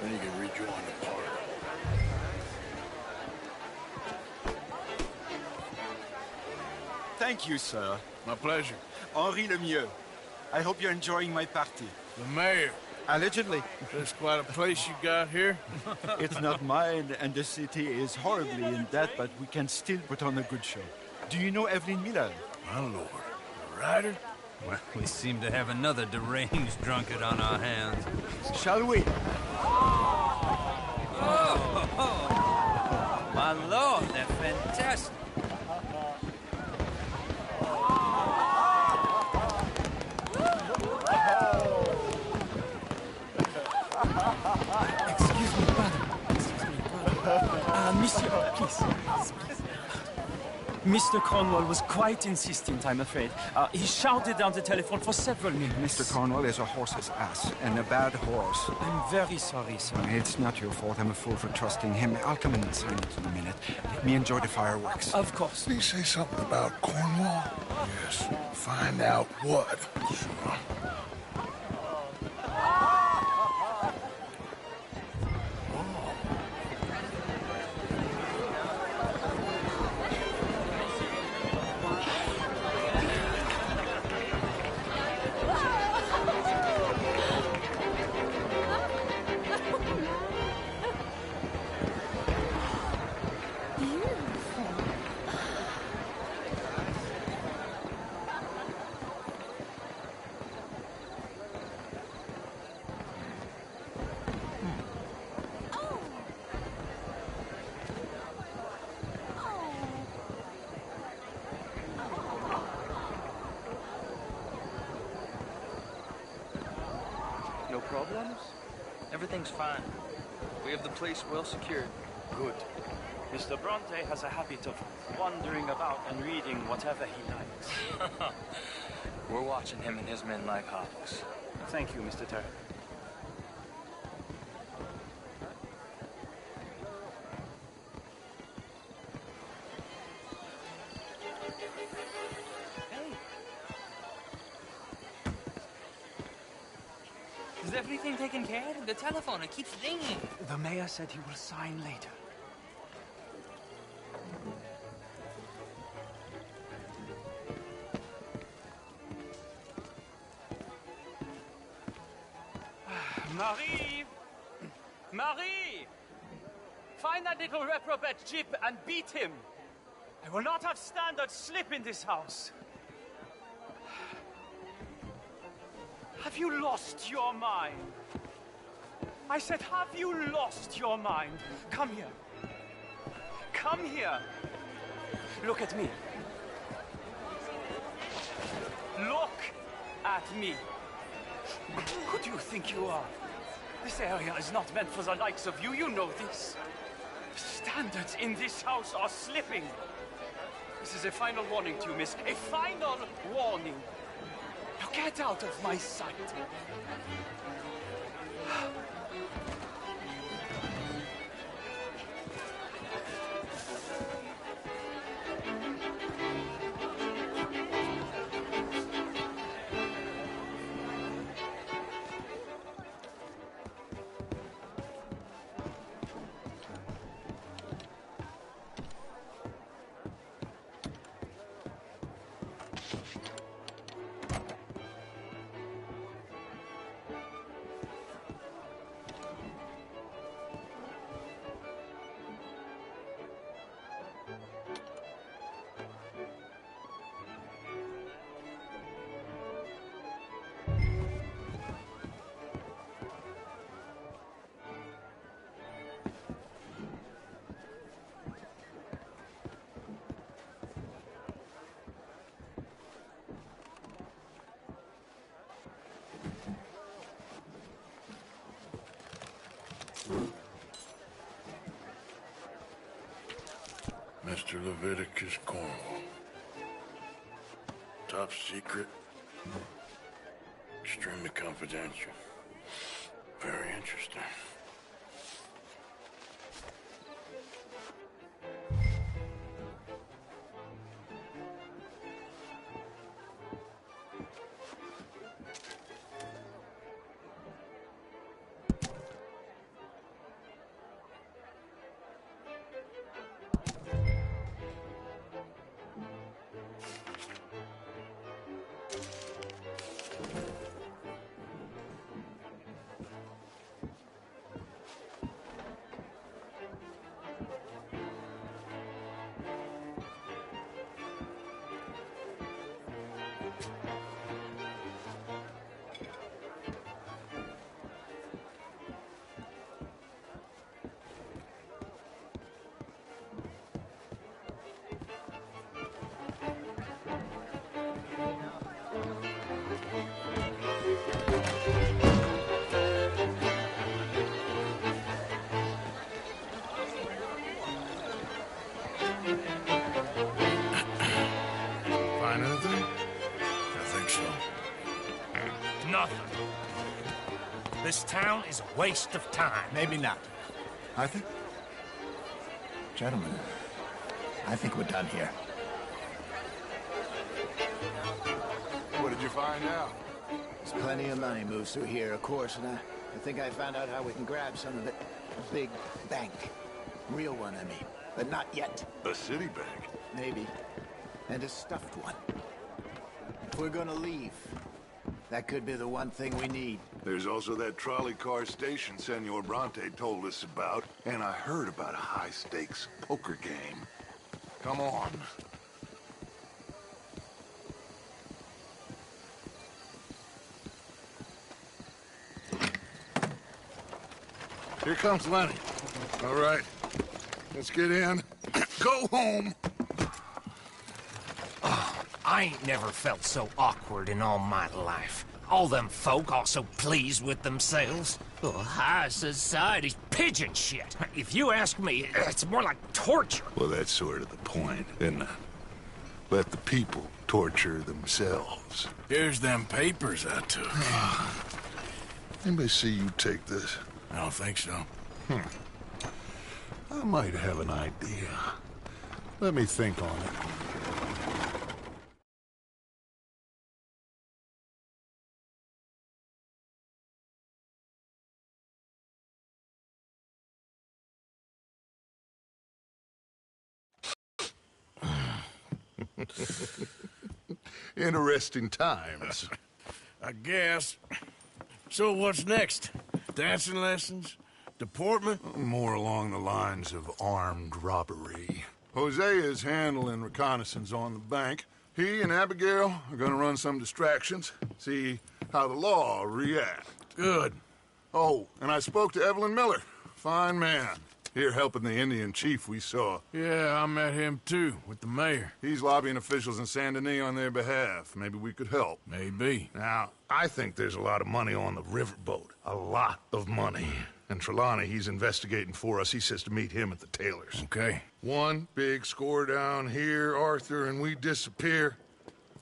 Then you can rejoin the party. Thank you, sir. My pleasure. Henri Lemieux. I hope you're enjoying my party. The mayor. Allegedly. That's quite a place you got here. It's not mine, and the city is horribly in debt, but we can still put on a good show. Do you know Evelyn Miller? My lord. The writer? Well, we seem to have another deranged drunkard on our hands. Shall we? Oh, my lord, they're fantastic. Excuse me, brother. Monsieur, please. Mr. Cornwall was quite insistent, I'm afraid. He shouted down the telephone for several minutes. Mr. Cornwall is a horse's ass, and a bad horse. I'm very sorry, sir. It's not your fault. I'm a fool for trusting him. I'll come in and sign it in a minute. Let me enjoy the fireworks. Of course. Did he say something about Cornwall? Yes. Find out what. Sure. problems? Everything's fine. We have the place well secured. Good. Mr. Bronte has a habit of wandering about and reading whatever he likes. We're watching him and his men like hawks. Thank you, Mr. Terry. Is everything taken care of? The telephone, it keeps ringing. The mayor said he will sign later. Marie! Marie! Find that little reprobate Jip and beat him. I will not have standards slip in this house. Have you lost your mind? I said, have you lost your mind? Come here. Come here. Look at me. Look at me. Who do you think you are? This area is not meant for the likes of you. You know this. The standards in this house are slipping. This is a final warning to you, miss. A final warning. Now get out of my sight. Mr. Leviticus Cornwall. Top secret. Extremely confidential. Very interesting. Find anything? I think so. Nothing. This town is a waste of time. Maybe not. Arthur? Gentlemen, I think we're done here. What did you find out? There's plenty of money moves through here, of course, and I think I found out how we can grab some of it. A big bank. Real one, I mean. But not yet. A city bank? Maybe. And a stuffed one. If we're gonna leave, that could be the one thing we need. There's also that trolley car station Senor Bronte told us about, and I heard about a high-stakes poker game. Come on. Here comes Lenny. All right. Let's get in. Go home. I ain't never felt so awkward in all my life. All them folk are so pleased with themselves. Oh, high society's pigeon shit. If you ask me, it's more like torture. Well, that's sort of the point, isn't it? Let the people torture themselves. Here's them papers I took. Anybody see you take this? I don't think so. I might have an idea. Let me think on it. Interesting times. I guess. So what's next? Dancing lessons? Deportment? More along the lines of armed robbery. Hosea is handling reconnaissance on the bank. He and Abigail are gonna run some distractions, see how the law reacts. Good. Oh, and I spoke to Evelyn Miller. Fine man. Here helping the Indian chief we saw. Yeah, I met him too, with the mayor. He's lobbying officials in Saint Denis on their behalf. Maybe we could help. Maybe. Now, I think there's a lot of money on the riverboat. A lot of money. And Trelawney, he's investigating for us. He says to meet him at the Taylor's. Okay. One big score down here, Arthur, and we disappear.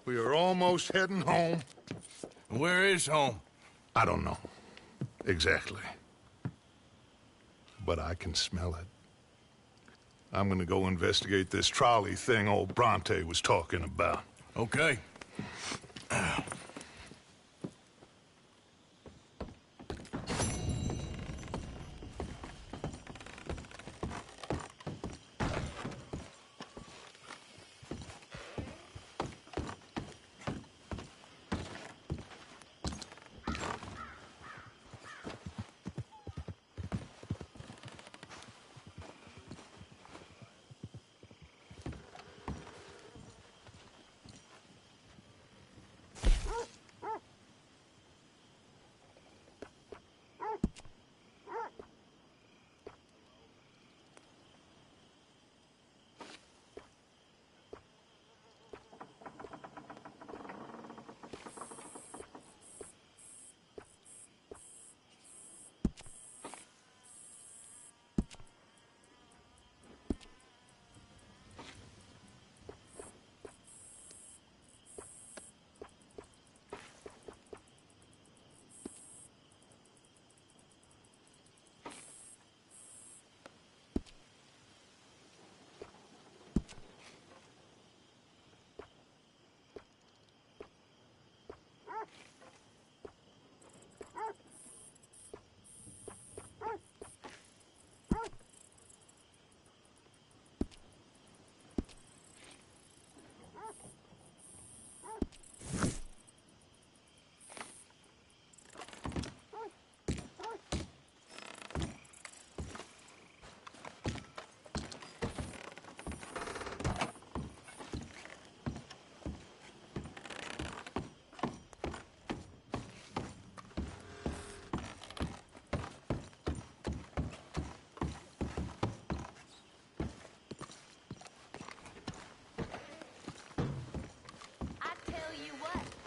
We are almost heading home. Where is home? I don't know. Exactly. But I can smell it. I'm gonna go investigate this trolley thing old Bronte was talking about. Okay.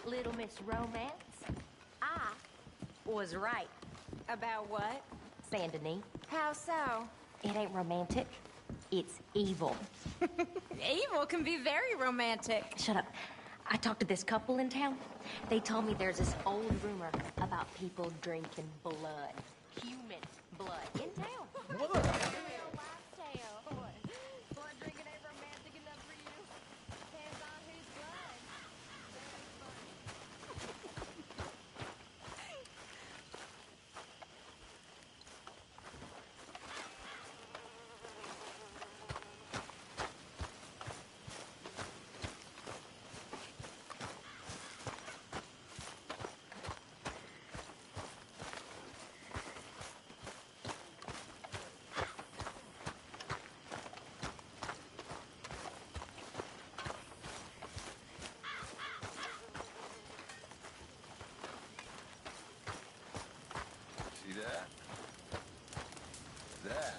Little Miss Romance, I was right. About what? Saint Denis. How so? It ain't romantic. It's evil. Evil can be very romantic. Shut up. I talked to this couple in town. They told me there's this old rumor about people drinking blood. Human blood. In town. What? See that? That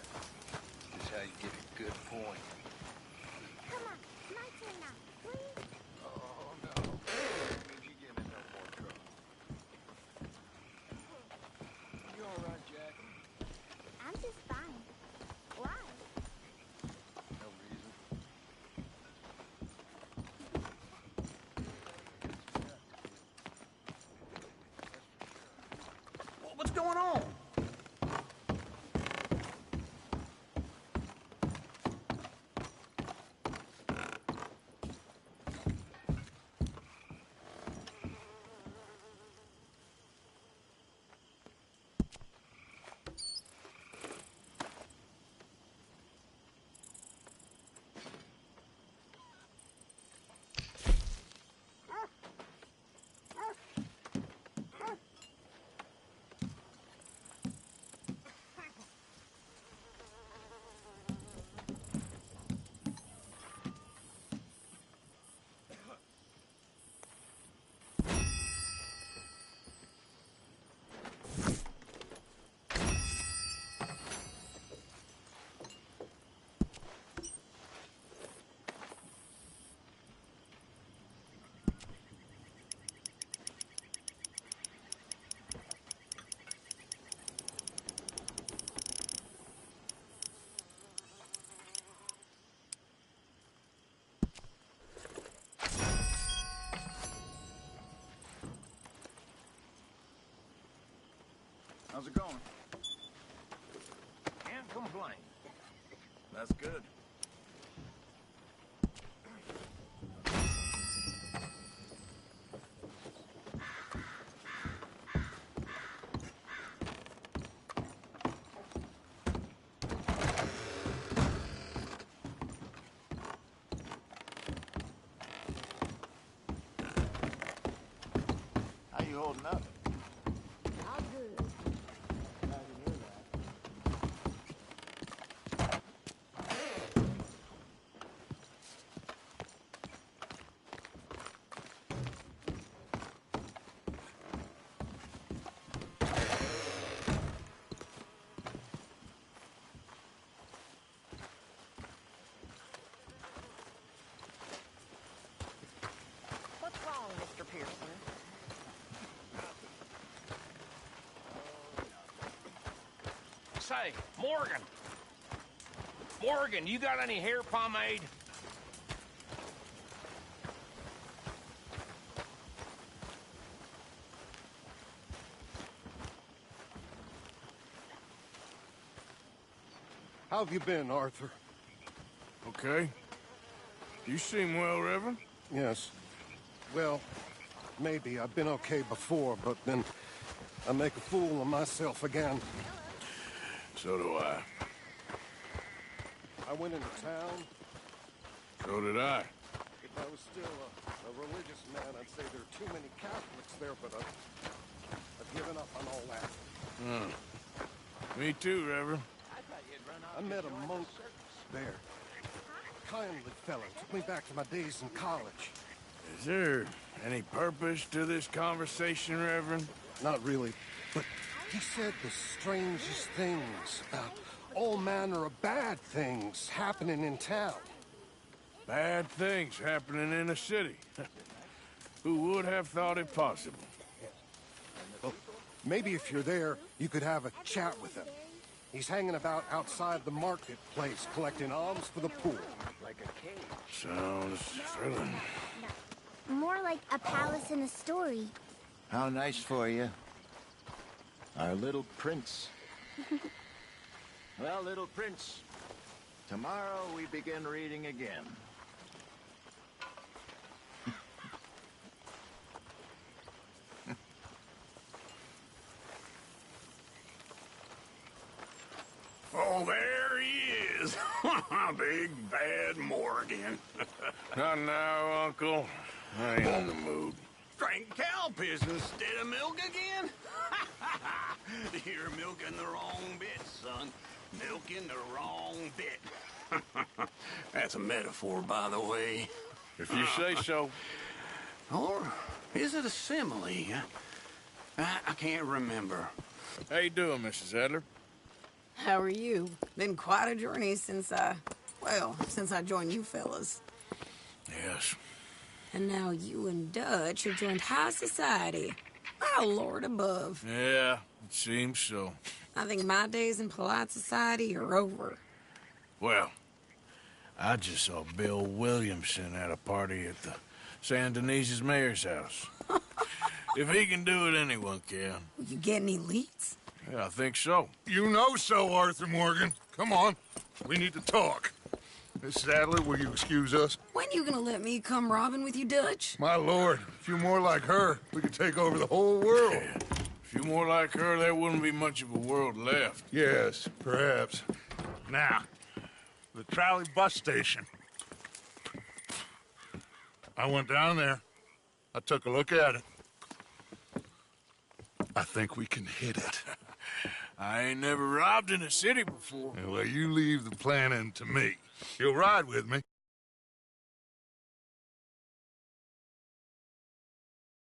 is how you get a good point. Come on, my turn now, please. Oh, no. That means you give me no more trouble. How's it going? Can't complain. That's good. How you holding up? Not good. Glad to hear that. What's wrong, Mr. Pearson? Say, Morgan. Morgan, you got any hair pomade? How have you been, Arthur? Okay. You seem well, Reverend. Yes. Well, maybe. I've been okay before, but then I make a fool of myself again. So do I. I went into town. So did I. If I was still a religious man, I'd say there are too many Catholics there, but I've given up on all that. Me too, Reverend. I met a monk there. Kindly fellow. Took me back to my days in college. Is there any purpose to this conversation, Reverend? Not really, but he said the strangest things about all manner of bad things happening in town. Bad things happening in a city. Who would have thought it possible? Well, maybe if you're there, you could have a chat with him. He's hanging about outside the marketplace, collecting alms for the poor. Like a cave. Sounds thrilling. More like a palace in a story. How nice for you. Our little prince. Well, little prince, tomorrow we begin reading again. Oh, there he is. Big bad Morgan. Not now, Uncle. I ain't in the mood. Drank cow piss instead of milk again? You're milking the wrong bit, son. Milking the wrong bit. That's a metaphor, by the way. If you say so. Or is it a simile? I can't remember. How you doing, Mrs. Adler? How are you? Been quite a journey since I joined you fellas. Yes. And now you and Dutch have joined high society. My lord above. Yeah, it seems so. I think my days in polite society are over. Well, I just saw Bill Williamson at a party at the San Denise's mayor's house. If he can do it, anyone can. You get any leads? Yeah, I think so. You know so, Arthur Morgan. Come on. We need to talk. Miss Adler, will you excuse us? When you gonna let me come robbing with you, Dutch? My lord, a few more like her, we could take over the whole world. Yeah. A few more like her, there wouldn't be much of a world left. Yes, perhaps. Now, the trolley bus station. I went down there. I took a look at it. I think we can hit it. I ain't never robbed in a city before. Well, you leave the planning to me. You'll ride with me.